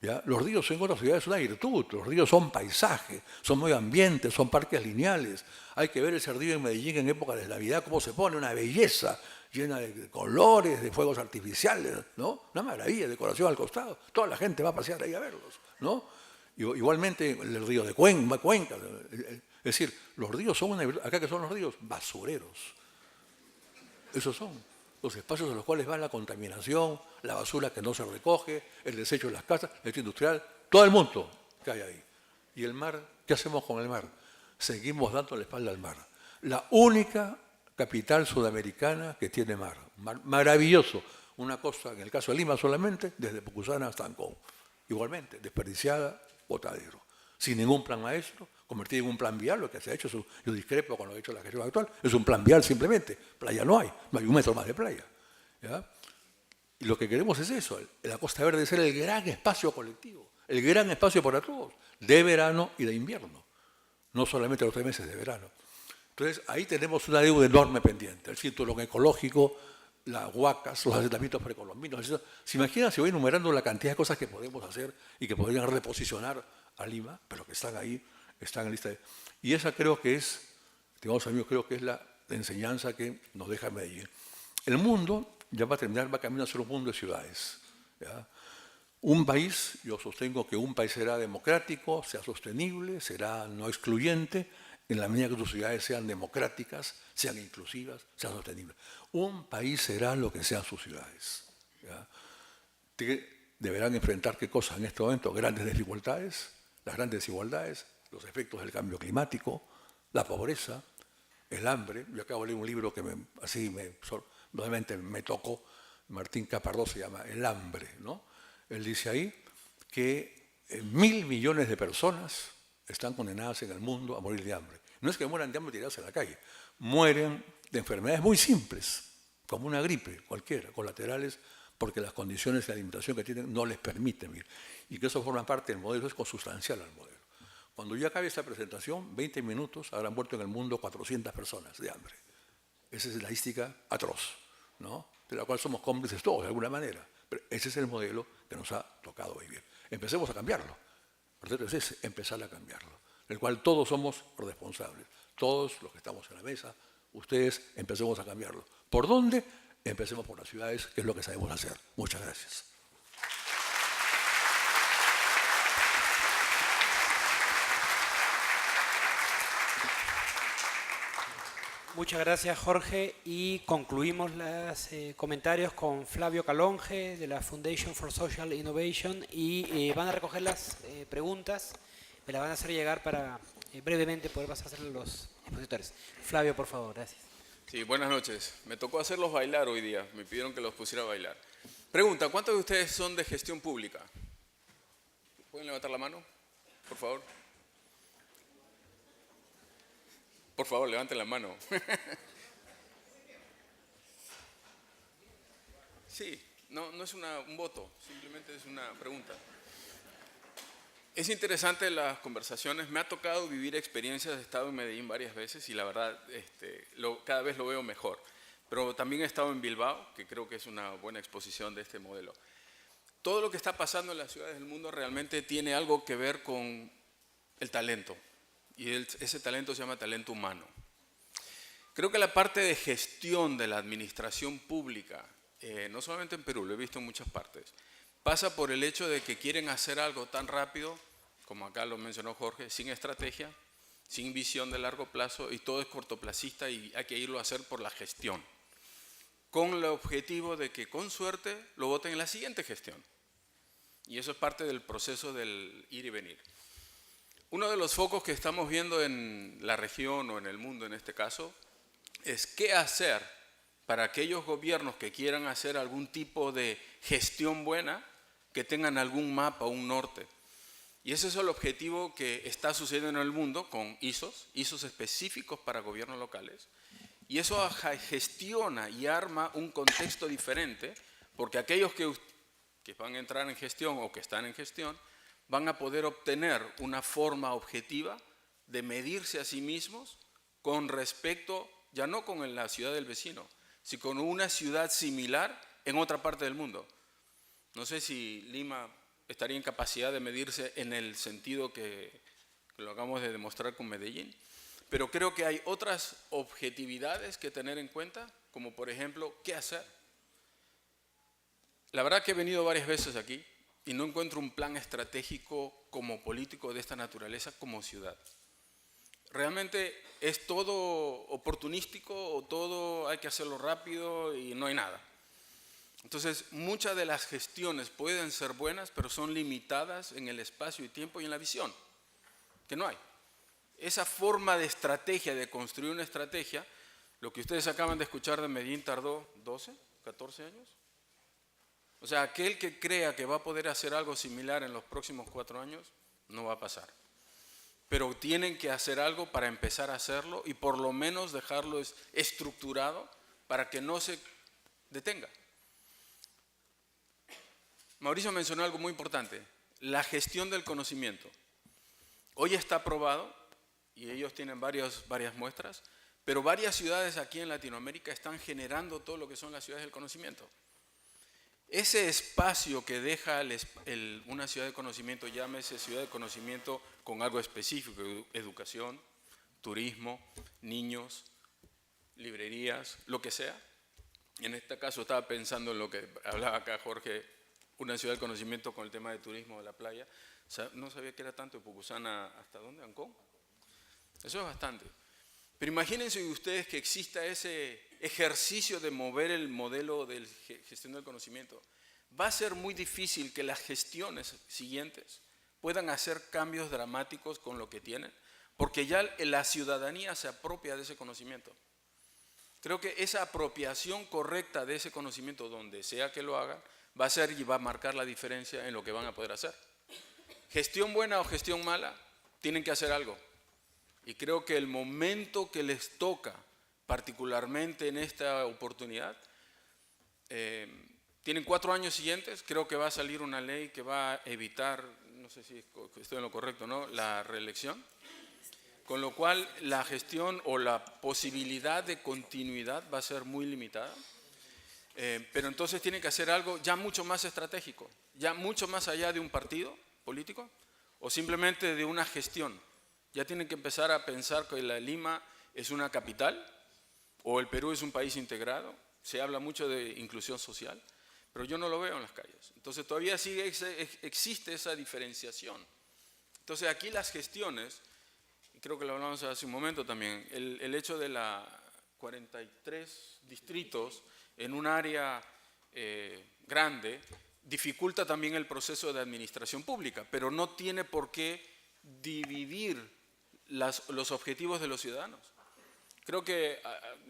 ¿ya? Los ríos en otras ciudades son una virtud, los ríos son paisaje, son medio ambiente, son parques lineales. Hay que ver ese río en Medellín en época de Navidad, cómo se pone, una belleza llena de colores, de fuegos artificiales, ¿no? Una maravilla, decoración al costado. Toda la gente va a pasear ahí a verlos, ¿no? Igualmente el río de Cuenca. Es decir, los ríos son acá que son los ríos basureros. Esos son los espacios en los cuales va la contaminación, la basura que no se recoge, el desecho de las casas, el desecho industrial, todo el mundo que hay ahí. ¿Y el mar? ¿Qué hacemos con el mar? Seguimos dando la espalda al mar. La única capital sudamericana que tiene mar. Maravilloso. Una costa, en el caso de Lima solamente, desde Pucusana hasta Ancón. Igualmente, desperdiciada, botadero. Sin ningún plan maestro, convertido en un plan vial, lo que se ha hecho, yo discrepo con lo que ha hecho la gestión actual, es un plan vial simplemente. Playa no hay 1 metro más de playa, ¿ya? Y lo que queremos es eso, la Costa Verde ser el gran espacio colectivo, el gran espacio para todos, de verano y de invierno, no solamente los 3 meses de verano. Entonces, ahí tenemos una deuda enorme pendiente, el cinturón ecológico, las huacas, los asentamientos precolombinos. ¿Se imaginan? Se va enumerando la cantidad de cosas que podemos hacer y que podrían reposicionar a Lima, pero que están ahí, están en lista. Y esa creo que es, estimados amigos, creo que es la enseñanza que nos deja Medellín. El mundo, ya va a terminar, va camino a ser un mundo de ciudades, ¿ya? Un país, yo sostengo que un país será democrático, sea sostenible, será no excluyente, en la medida que tus ciudades sean democráticas, sean inclusivas, sean sostenibles. Un país será lo que sean sus ciudades. ¿Ya? Deberán enfrentar ¿qué cosas en este momento? Grandes dificultades, las grandes desigualdades, los efectos del cambio climático, la pobreza, el hambre. Yo acabo de leer un libro que realmente me tocó, Martín Capardó, se llama El hambre, ¿no? Él dice ahí que 1.000 millones de personas están condenadas en el mundo a morir de hambre. No es que mueran de hambre tirados en la calle, mueren de enfermedades muy simples, como una gripe cualquiera, colaterales, porque las condiciones de alimentación que tienen no les permiten vivir. Y que eso forma parte del modelo, es consustancial al modelo. Cuando yo acabe esta presentación, 20 minutos habrán muerto en el mundo 400 personas de hambre. Esa es la estadística atroz, ¿no? De la cual somos cómplices todos, de alguna manera. Pero ese es el modelo que nos ha tocado vivir. Empecemos a cambiarlo. Por cierto, es empezar a cambiarlo, del cual todos somos responsables. Todos los que estamos en la mesa, ustedes, empecemos a cambiarlo. ¿Por dónde? Empecemos por las ciudades, que es lo que sabemos hacer. Muchas gracias. Muchas gracias, Jorge. Y concluimos los comentarios con Flavio Calonge, de la Foundation for Social Innovation, y van a recoger las preguntas, me las van a hacer llegar para brevemente poder pasárselas a los expositores. Flavio, por favor, gracias. Sí, buenas noches. Me tocó hacerlos bailar hoy día, me pidieron que los pusiera a bailar. Pregunta, ¿cuántos de ustedes son de gestión pública? ¿Pueden levantar la mano, por favor? Por favor, levanten la mano. Sí, no es un voto, simplemente es una pregunta. Es interesante las conversaciones. Me ha tocado vivir experiencias. He estado en Medellín varias veces y la verdad cada vez lo veo mejor. Pero también he estado en Bilbao, que creo que es una buena exposición de este modelo. Todo lo que está pasando en las ciudades del mundo realmente tiene algo que ver con el talento. Y ese talento se llama talento humano. Creo que la parte de gestión de la administración pública, no solamente en Perú, lo he visto en muchas partes, pasa por el hecho de que quieren hacer algo tan rápido, como acá lo mencionó Jorge, sin estrategia, sin visión de largo plazo, y todo es cortoplacista y hay que irlo a hacer por la gestión, con el objetivo de que con suerte lo voten en la siguiente gestión. Y eso es parte del proceso del ir y venir. Uno de los focos que estamos viendo en la región o en el mundo en este caso es qué hacer para aquellos gobiernos que quieran hacer algún tipo de gestión buena, que tengan algún mapa, un norte. Y ese es el objetivo que está sucediendo en el mundo con ISOs específicos para gobiernos locales. Y eso gestiona y arma un contexto diferente, porque aquellos que van a entrar en gestión o que están en gestión van a poder obtener una forma objetiva de medirse a sí mismos con respecto, ya no con la ciudad del vecino, sino con una ciudad similar en otra parte del mundo. No sé si Lima estaría en capacidad de medirse en el sentido que lo acabamos de demostrar con Medellín, pero creo que hay otras objetividades que tener en cuenta, como por ejemplo, ¿qué hacer? La verdad que he venido varias veces aquí y no encuentro un plan estratégico como político de esta naturaleza como ciudad. Realmente es todo oportunístico o todo hay que hacerlo rápido y no hay nada. Entonces, muchas de las gestiones pueden ser buenas, pero son limitadas en el espacio y tiempo y en la visión, que no hay. Esa forma de estrategia, de construir una estrategia, lo que ustedes acaban de escuchar de Medellín tardó 12, 14 años. O sea, aquel que crea que va a poder hacer algo similar en los próximos 4 años, no va a pasar. Pero tienen que hacer algo para empezar a hacerlo y por lo menos dejarlo estructurado para que no se detenga. Mauricio mencionó algo muy importante, la gestión del conocimiento. Hoy está probado, y ellos tienen varias muestras, pero varias ciudades aquí en Latinoamérica están generando todo lo que son las ciudades del conocimiento. Ese espacio que deja una ciudad de conocimiento, llámese ciudad de conocimiento con algo específico, educación, turismo, niños, librerías, lo que sea. En este caso estaba pensando en lo que hablaba acá Jorge, una ciudad de conocimiento con el tema de turismo de la playa. No sabía que era tanto de Pucusana hasta dónde, Ancón. Eso es bastante. Pero imagínense ustedes que exista ese ejercicio de mover el modelo de gestión del conocimiento. Va a ser muy difícil que las gestiones siguientes puedan hacer cambios dramáticos con lo que tienen, porque ya la ciudadanía se apropia de ese conocimiento. Creo que esa apropiación correcta de ese conocimiento, donde sea que lo hagan, va a ser y va a marcar la diferencia en lo que van a poder hacer. Gestión buena o gestión mala, tienen que hacer algo. Y creo que el momento que les toca, particularmente en esta oportunidad, tienen 4 años siguientes, creo que va a salir una ley que va a evitar, no sé si estoy en lo correcto, ¿no?, la reelección. Con lo cual, la gestión o la posibilidad de continuidad va a ser muy limitada. Pero entonces tienen que hacer algo ya mucho más estratégico, ya mucho más allá de un partido político o simplemente de una gestión. Ya tienen que empezar a pensar que la Lima es una capital o el Perú es un país integrado. Se habla mucho de inclusión social, pero yo no lo veo en las calles. Entonces todavía existe esa diferenciación. Entonces aquí las gestiones, y creo que lo hablamos hace un momento también, el hecho de la 43 distritos en un área grande dificulta también el proceso de administración pública, pero no tiene por qué dividir los objetivos de los ciudadanos. Creo que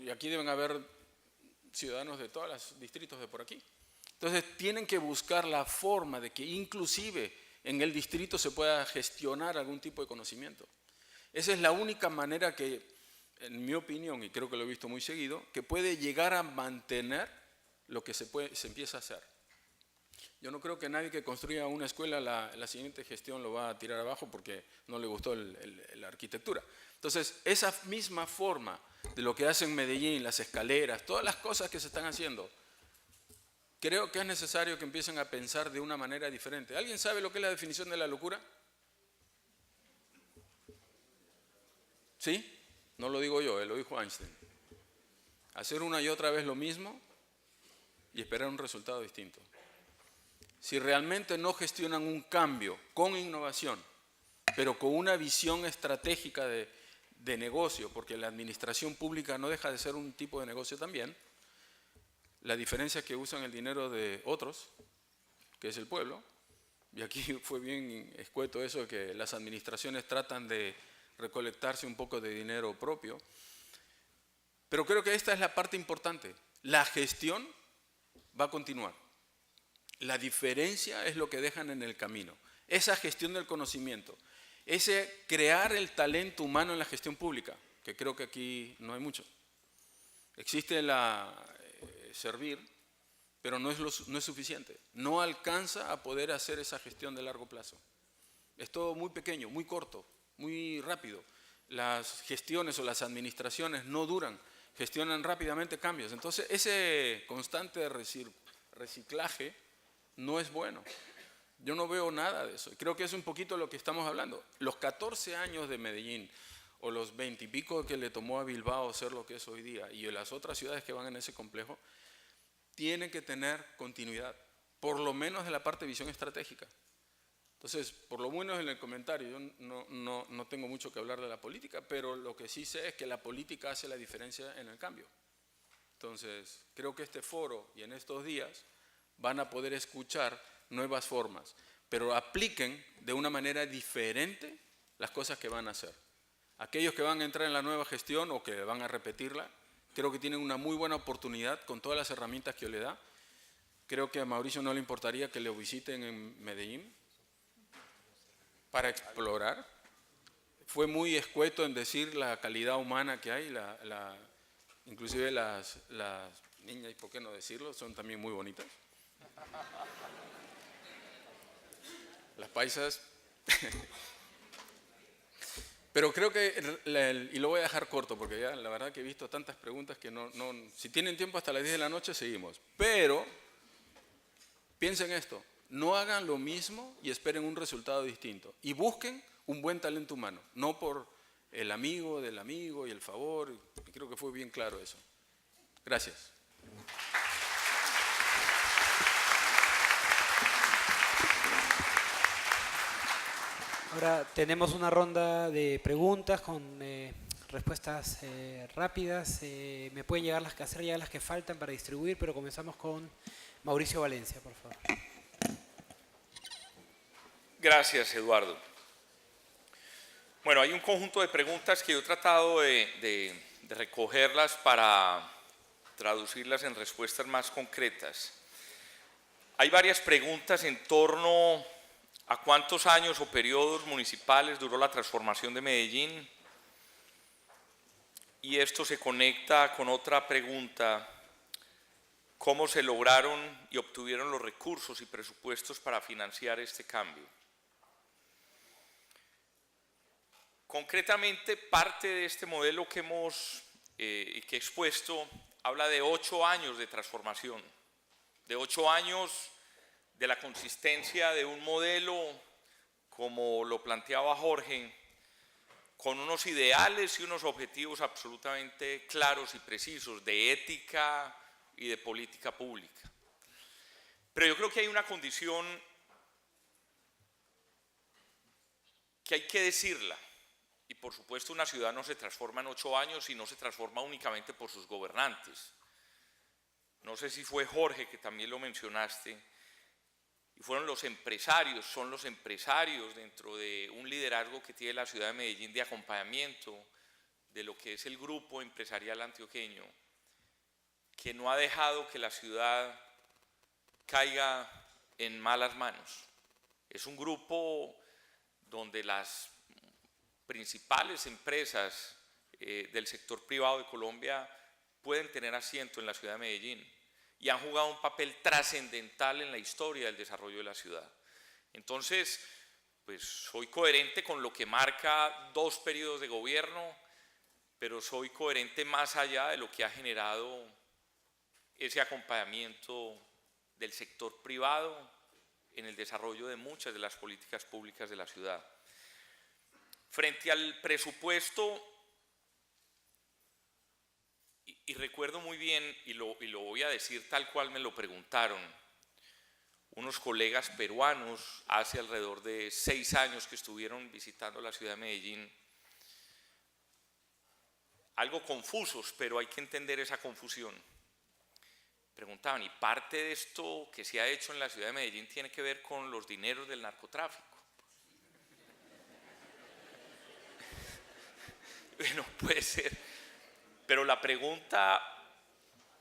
y aquí deben haber ciudadanos de todos los distritos de por aquí. Entonces tienen que buscar la forma de que inclusive en el distrito se pueda gestionar algún tipo de conocimiento. Esa es la única manera que, en mi opinión, y creo que lo he visto muy seguido, que puede llegar a mantener lo que se empieza a hacer. Yo no creo que nadie que construya una escuela la siguiente gestión lo va a tirar abajo porque no le gustó la arquitectura. Entonces, esa misma forma de lo que hacen en Medellín, las escaleras, todas las cosas que se están haciendo, creo que es necesario que empiecen a pensar de una manera diferente. ¿Alguien sabe lo que es la definición de la locura? ¿Sí? No lo digo yo, lo dijo Einstein. Hacer una y otra vez lo mismo y esperar un resultado distinto. Si realmente no gestionan un cambio con innovación, pero con una visión estratégica de negocio, porque la administración pública no deja de ser un tipo de negocio también, la diferencia es que usan el dinero de otros, que es el pueblo, y aquí fue bien escueto eso de que las administraciones tratan de recolectarse un poco de dinero propio, pero creo que esta es la parte importante. La gestión va a continuar. La diferencia es lo que dejan en el camino. Esa gestión del conocimiento, ese crear el talento humano en la gestión pública, que creo que aquí no hay mucho. Existe servir, pero no es suficiente. No alcanza a poder hacer esa gestión de largo plazo. Es todo muy pequeño, muy corto, muy rápido. Las gestiones o las administraciones no duran, gestionan rápidamente cambios. Entonces, ese constante reciclaje no es bueno. Yo no veo nada de eso. Creo que es un poquito lo que estamos hablando. Los 14 años de Medellín o los 20 y pico que le tomó a Bilbao ser lo que es hoy día y las otras ciudades que van en ese complejo, tienen que tener continuidad, por lo menos de la parte de visión estratégica. Entonces, por lo menos en el comentario, yo no tengo mucho que hablar de la política, pero lo que sí sé es que la política hace la diferencia en el cambio. Entonces, creo que este foro y en estos días van a poder escuchar nuevas formas, pero apliquen de una manera diferente las cosas que van a hacer. Aquellos que van a entrar en la nueva gestión o que van a repetirla, creo que tienen una muy buena oportunidad con todas las herramientas que yo le da. Creo que a Mauricio no le importaría que le visiten en Medellín para explorar. Fue muy escueto en decir la calidad humana que hay, inclusive las niñas, y por qué no decirlo, son también muy bonitas. Las paisas. Pero creo que, y lo voy a dejar corto porque ya la verdad que he visto tantas preguntas que si tienen tiempo hasta las 10 de la noche seguimos. Pero piensen esto, no hagan lo mismo y esperen un resultado distinto. Y busquen un buen talento humano, no por el amigo del amigo y el favor. Y creo que fue bien claro eso. Gracias. Ahora tenemos una ronda de preguntas con respuestas rápidas. Me pueden hacer llegar las que faltan para distribuir, pero comenzamos con Mauricio Valencia, por favor. Gracias, Eduardo. Bueno, hay un conjunto de preguntas que yo he tratado de recogerlas para traducirlas en respuestas más concretas. Hay varias preguntas en torno a cuántos años o periodos municipales duró la transformación de Medellín, y esto se conecta con otra pregunta: ¿cómo se lograron y obtuvieron los recursos y presupuestos para financiar este cambio? Concretamente, parte de este modelo que he expuesto habla de 8 años de transformación, de 8 años de la consistencia de un modelo, como lo planteaba Jorge, con unos ideales y unos objetivos absolutamente claros y precisos de ética y de política pública. Pero yo creo que hay una condición que hay que decirla, y por supuesto una ciudad no se transforma en 8 años y no se transforma únicamente por sus gobernantes. No sé si fue Jorge que también lo mencionaste, y fueron los empresarios, son los empresarios dentro de un liderazgo que tiene la ciudad de Medellín de acompañamiento de lo que es el grupo empresarial antioqueño, que no ha dejado que la ciudad caiga en malas manos. Es un grupo donde las principales empresas del sector privado de Colombia pueden tener asiento en la ciudad de Medellín y han jugado un papel trascendental en la historia del desarrollo de la ciudad. Entonces, pues soy coherente con lo que marca 2 periodos de gobierno, pero soy coherente más allá de lo que ha generado ese acompañamiento del sector privado en el desarrollo de muchas de las políticas públicas de la ciudad. Frente al presupuesto, y recuerdo muy bien, y lo voy a decir tal cual me lo preguntaron, unos colegas peruanos hace alrededor de 6 años que estuvieron visitando la ciudad de Medellín, algo confusos, pero hay que entender esa confusión. Preguntaban, ¿y parte de esto que se ha hecho en la ciudad de Medellín tiene que ver con los dineros del narcotráfico? Bueno, puede ser, pero la pregunta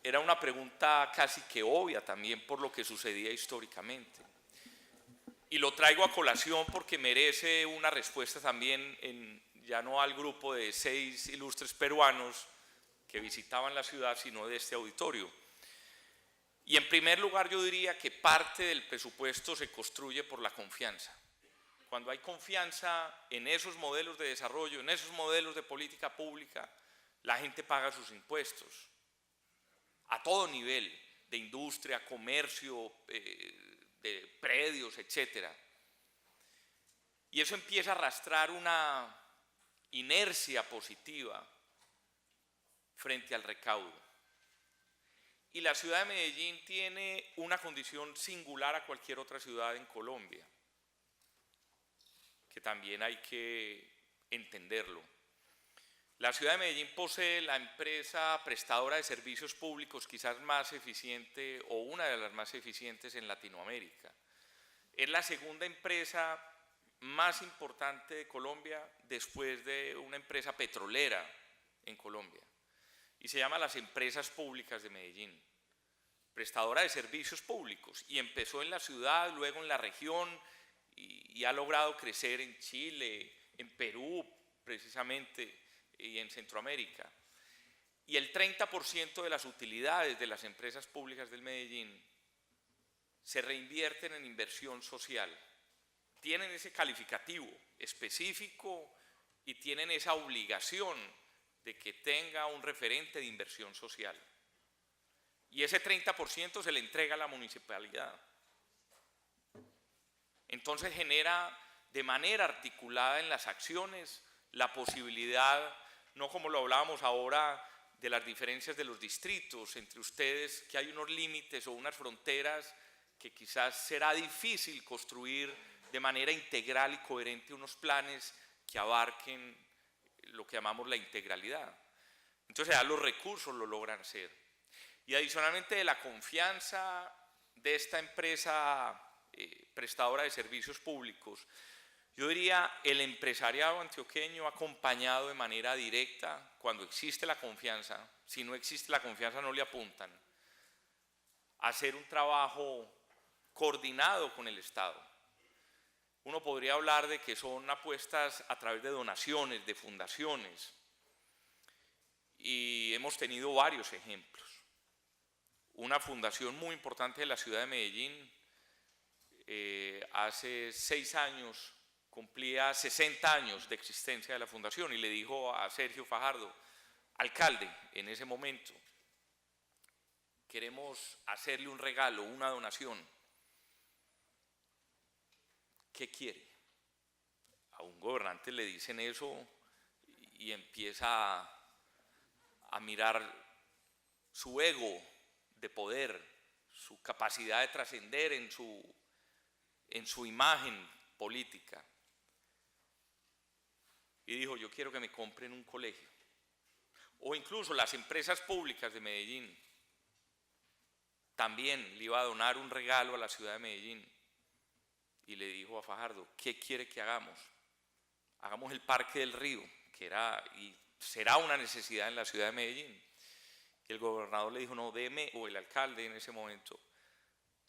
era una pregunta casi que obvia también por lo que sucedía históricamente. Y lo traigo a colación porque merece una respuesta también, ya no al grupo de 6 ilustres peruanos que visitaban la ciudad, sino de este auditorio. Y en primer lugar yo diría que parte del presupuesto se construye por la confianza. Cuando hay confianza en esos modelos de desarrollo, en esos modelos de política pública, la gente paga sus impuestos a todo nivel, de industria, comercio, de predios, etc. Y eso empieza a arrastrar una inercia positiva frente al recaudo. Y la ciudad de Medellín tiene una condición singular a cualquier otra ciudad en Colombia, que también hay que entenderlo. La ciudad de Medellín posee la empresa prestadora de servicios públicos quizás más eficiente o una de las más eficientes en Latinoamérica. Es la segunda empresa más importante de Colombia después de una empresa petrolera en Colombia y se llama las Empresas Públicas de Medellín, prestadora de servicios públicos, y empezó en la ciudad, luego en la región y ha logrado crecer en Chile, en Perú precisamente, y en Centroamérica. Y el 30% de las utilidades de las empresas públicas del Medellín se reinvierten en inversión social. Tienen ese calificativo específico y tienen esa obligación de que tenga un referente de inversión social. Y ese 30% se le entrega a la municipalidad. Entonces genera de manera articulada en las acciones la posibilidad, no como lo hablábamos ahora, de las diferencias de los distritos entre ustedes, que hay unos límites o unas fronteras que quizás será difícil construir de manera integral y coherente unos planes que abarquen lo que llamamos la integralidad. Entonces ya los recursos lo logran hacer. Y adicionalmente de la confianza de esta empresa prestadora de servicios públicos, yo diría el empresariado antioqueño ha acompañado de manera directa cuando existe la confianza. Si no existe la confianza no le apuntan a hacer un trabajo coordinado con el Estado. Uno podría hablar de que son apuestas a través de donaciones, de fundaciones, y hemos tenido varios ejemplos. Una fundación muy importante de la ciudad de Medellín, hace 6 años, cumplía 60 años de existencia de la fundación y le dijo a Sergio Fajardo, alcalde en ese momento, queremos hacerle un regalo, una donación. ¿Qué quiere? A un gobernante le dicen eso y empieza a mirar su ego de poder, su capacidad de trascender en su imagen política. Y dijo, yo quiero que me compren un colegio. O incluso las empresas públicas de Medellín también le iba a donar un regalo a la ciudad de Medellín. Y le dijo a Fajardo, ¿qué quiere que hagamos? Hagamos el Parque del Río, que era y será una necesidad en la ciudad de Medellín. Y el gobernador le dijo, no, deme, o el alcalde en ese momento,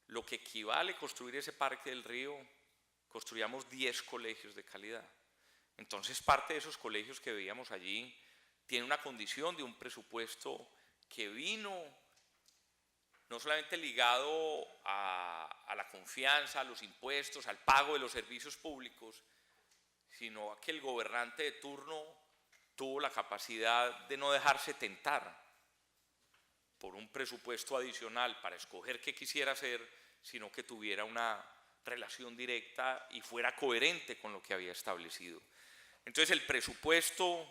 lo que equivale a construir ese Parque del Río, construyamos 10 colegios de calidad. Entonces parte de esos colegios que veíamos allí tiene una condición de un presupuesto que vino no solamente ligado a la confianza, a los impuestos, al pago de los servicios públicos, sino a que el gobernante de turno tuvo la capacidad de no dejarse tentar por un presupuesto adicional para escoger qué quisiera hacer, sino que tuviera una relación directa y fuera coherente con lo que había establecido. Entonces el presupuesto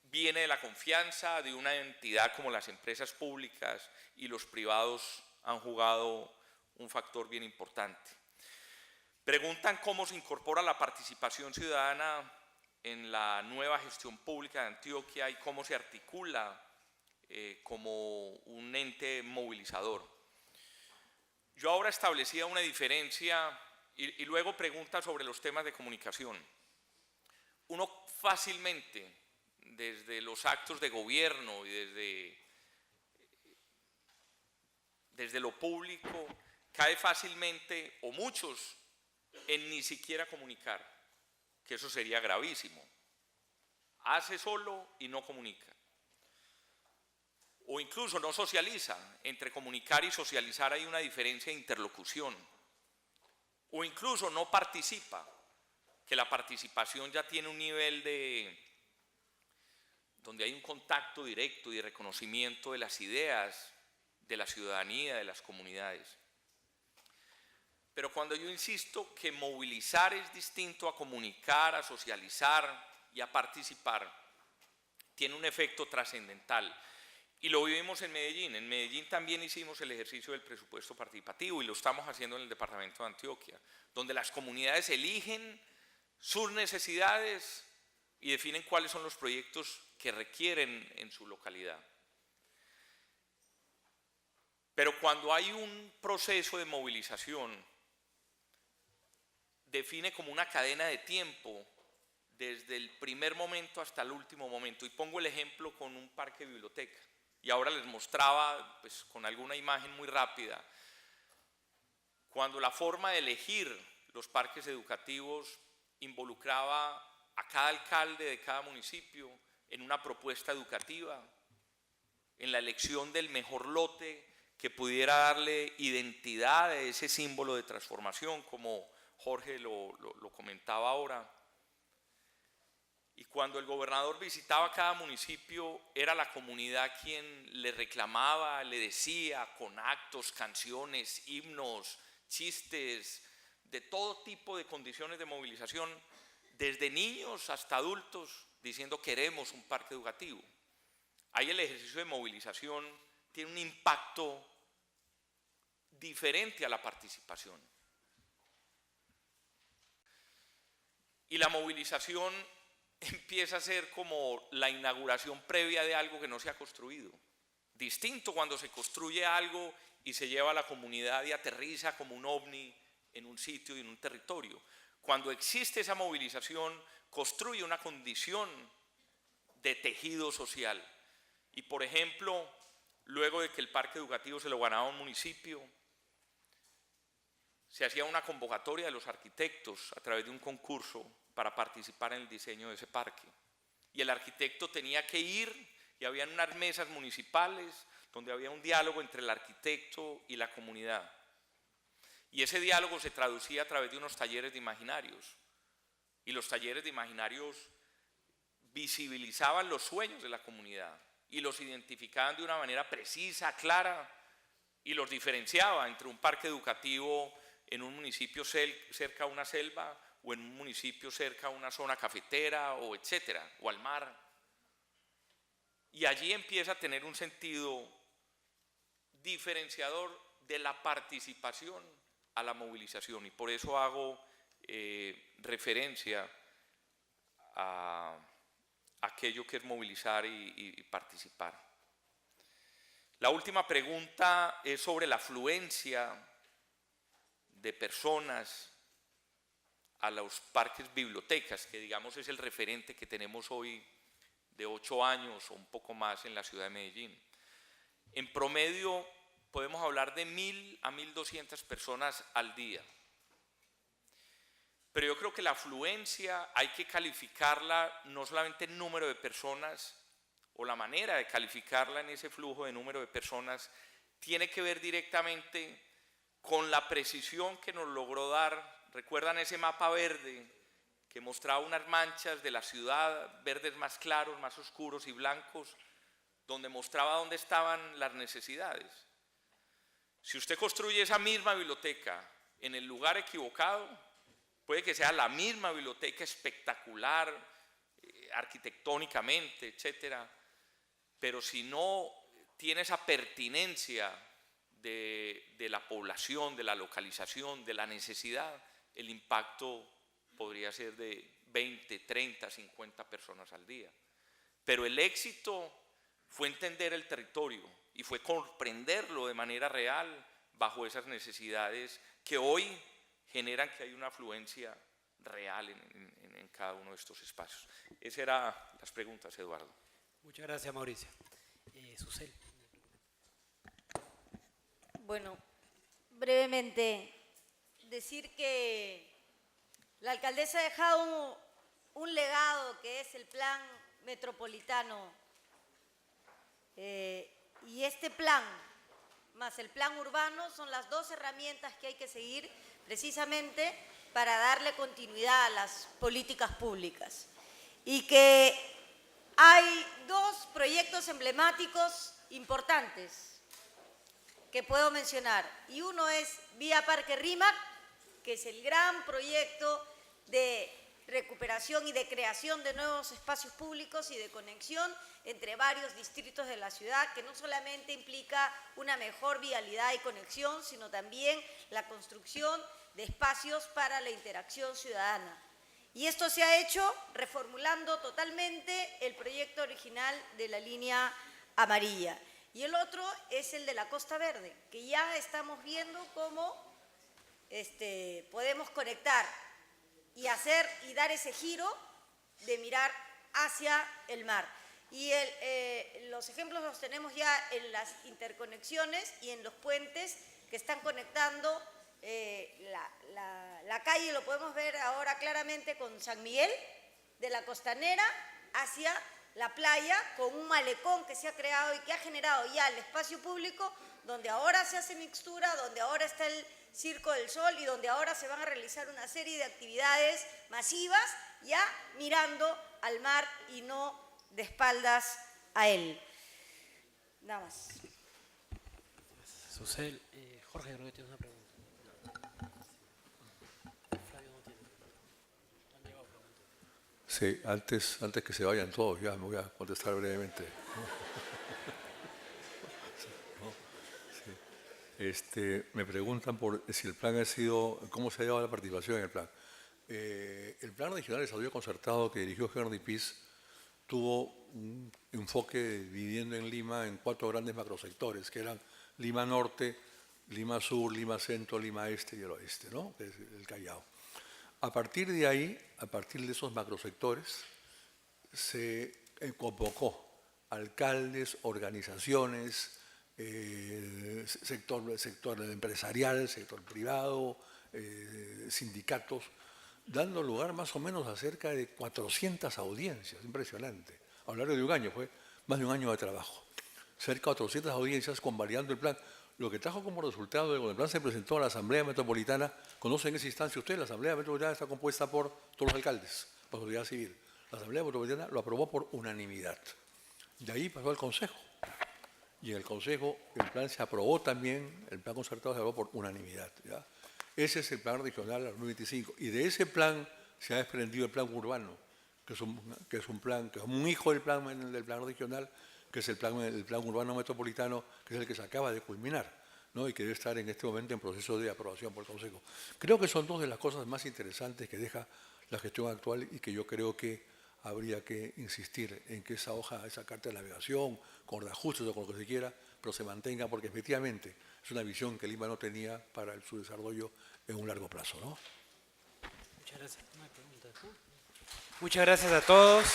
viene de la confianza de una entidad como las empresas públicas, y los privados han jugado un factor bien importante. Preguntan cómo se incorpora la participación ciudadana en la nueva gestión pública de Antioquia y cómo se articula como un ente movilizador. Yo ahora establecía una diferencia y luego pregunta sobre los temas de comunicación. Uno fácilmente, desde los actos de gobierno y desde lo público, cae fácilmente, o muchos, en ni siquiera comunicar, que eso sería gravísimo. Hace solo y no comunica. O incluso no socializa. Entre comunicar y socializar hay una diferencia de interlocución. O incluso no participa, que la participación ya tiene un nivel donde hay un contacto directo y reconocimiento de las ideas de la ciudadanía, de las comunidades. Pero cuando yo insisto que movilizar es distinto a comunicar, a socializar y a participar, tiene un efecto trascendental. Y lo vivimos en Medellín. En Medellín también hicimos el ejercicio del presupuesto participativo y lo estamos haciendo en el departamento de Antioquia, donde las comunidades eligen sus necesidades y definen cuáles son los proyectos que requieren en su localidad. Pero cuando hay un proceso de movilización, define como una cadena de tiempo desde el primer momento hasta el último momento. Y pongo el ejemplo con un parque biblioteca. Y ahora les mostraba pues, con alguna imagen muy rápida, cuando la forma de elegir los parques educativos involucraba a cada alcalde de cada municipio en una propuesta educativa, en la elección del mejor lote que pudiera darle identidad a ese símbolo de transformación, como Jorge lo comentaba ahora. Y cuando el gobernador visitaba cada municipio, era la comunidad quien le reclamaba, le decía con actos, canciones, himnos, chistes, de todo tipo de condiciones de movilización, desde niños hasta adultos, diciendo queremos un parque educativo. Ahí el ejercicio de movilización tiene un impacto diferente a la participación. y la movilización empieza a ser como la inauguración previa de algo que no se ha construido. Distinto cuando se construye algo y se lleva a la comunidad y aterriza como un ovni en un sitio y en un territorio. Cuando existe esa movilización, construye una condición de tejido social. Y por ejemplo, luego de que el parque educativo se lo ganaba un municipio, se hacía una convocatoria de los arquitectos a través de un concurso para participar en el diseño de ese parque. Y el arquitecto tenía que ir, y habían unas mesas municipales donde había un diálogo entre el arquitecto y la comunidad. Y ese diálogo se traducía a través de unos talleres de imaginarios. Y los talleres de imaginarios visibilizaban los sueños de la comunidad y los identificaban de una manera precisa, clara, y los diferenciaba entre un parque educativo en un municipio cerca a una selva o en un municipio cerca a una zona cafetera o etcétera, o al mar. Y allí empieza a tener un sentido diferenciador de la participación a la movilización, y por eso hago referencia a aquello que es movilizar y participar. La última pregunta es sobre la afluencia de personas a los parques bibliotecas, que digamos es el referente que tenemos hoy de 8 años o un poco más en la ciudad de Medellín. En promedio podemos hablar de 1.000 a 1.200 personas al día. Pero yo creo que la afluencia hay que calificarla no solamente en número de personas, o la manera de calificarla en ese flujo de número de personas, tiene que ver directamente con la precisión que nos logró dar. ¿Recuerdan ese mapa verde que mostraba unas manchas de la ciudad, verdes más claros, más oscuros y blancos, donde mostraba dónde estaban las necesidades? Si usted construye esa misma biblioteca en el lugar equivocado, puede que sea la misma biblioteca espectacular, arquitectónicamente, etcétera, pero si no tiene esa pertinencia de la población, de la localización, de la necesidad, el impacto podría ser de 20, 30, 50 personas al día. Pero el éxito fue entender el territorio y fue comprenderlo de manera real bajo esas necesidades que hoy generan que hay una afluencia real en cada uno de estos espacios. Esas eran las preguntas, Eduardo. Muchas gracias, Mauricio. Susel. Bueno, brevemente, decir que la alcaldesa ha dejado un legado que es el plan metropolitano, y este plan más el plan urbano son las dos herramientas que hay que seguir precisamente para darle continuidad a las políticas públicas. Y que hay dos proyectos emblemáticos importantes que puedo mencionar. Y uno es Vía Parque Rímac, que es el gran proyecto de recuperación y de creación de nuevos espacios públicos y de conexión entre varios distritos de la ciudad, que no solamente implica una mejor vialidad y conexión, sino también la construcción de espacios para la interacción ciudadana. Y esto se ha hecho reformulando totalmente el proyecto original de la línea amarilla. Y el otro es el de la Costa Verde, que ya estamos viendo cómo podemos conectar y hacer y dar ese giro de mirar hacia el mar. Y los ejemplos los tenemos ya en las interconexiones y en los puentes que están conectando la calle, lo podemos ver ahora claramente con San Miguel, de la Costanera hacia la playa, con un malecón que se ha creado y que ha generado ya el espacio público, donde ahora se hace mixtura, donde ahora está el Circo del Sol y donde ahora se van a realizar una serie de actividades masivas, ya mirando al mar y no de espaldas a él. Nada más. Susel, Jorge, creo que tienes una pregunta. Flavio no tiene. Han llegado preguntas. Sí, antes que se vayan todos, ya me voy a contestar brevemente. Me preguntan por si el plan ha sido, cómo se ha llevado la participación en el plan. el Plan Regional de Desarrollo Concertado que dirigió Henry Peace tuvo un enfoque dividiendo en Lima en 4 grandes macrosectores, que eran Lima Norte, Lima Sur, Lima Centro, Lima Este y el Oeste, ¿no? Que es el Callao. A partir de ahí, a partir de esos macrosectores, se convocó alcaldes, organizaciones, sector empresarial, sector privado, sindicatos, dando lugar más o menos a cerca de 400 audiencias, impresionante. A lo largo de un año, fue más de un año de trabajo. Cerca de 400 audiencias convalidando el plan. Lo que trajo como resultado de cuando el plan se presentó a la Asamblea Metropolitana, conocen esa instancia ustedes, la Asamblea Metropolitana está compuesta por todos los alcaldes, por sociedad civil. La Asamblea Metropolitana lo aprobó por unanimidad. De ahí pasó al Consejo. Y en el Consejo el plan se aprobó también, el plan concertado se aprobó por unanimidad, ¿ya? Ese es el plan regional 2025. Y de ese plan se ha desprendido el plan urbano, que es un plan, que es un hijo del plan regional, que es el plan urbano metropolitano, que es el que se acaba de culminar, ¿no? Y que debe estar en este momento en proceso de aprobación por el Consejo. Creo que son dos de las cosas más interesantes que deja la gestión actual y que yo creo que habría que insistir en que esa hoja, esa carta de navegación, con reajustes o con lo que se quiera, pero se mantenga, porque efectivamente es una visión que Lima no tenía para su desarrollo en un largo plazo, ¿no? Muchas gracias. No hay preguntas, ¿no? Muchas gracias a todos.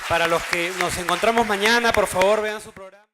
Para los que nos encontramos mañana, por favor, vean su programa.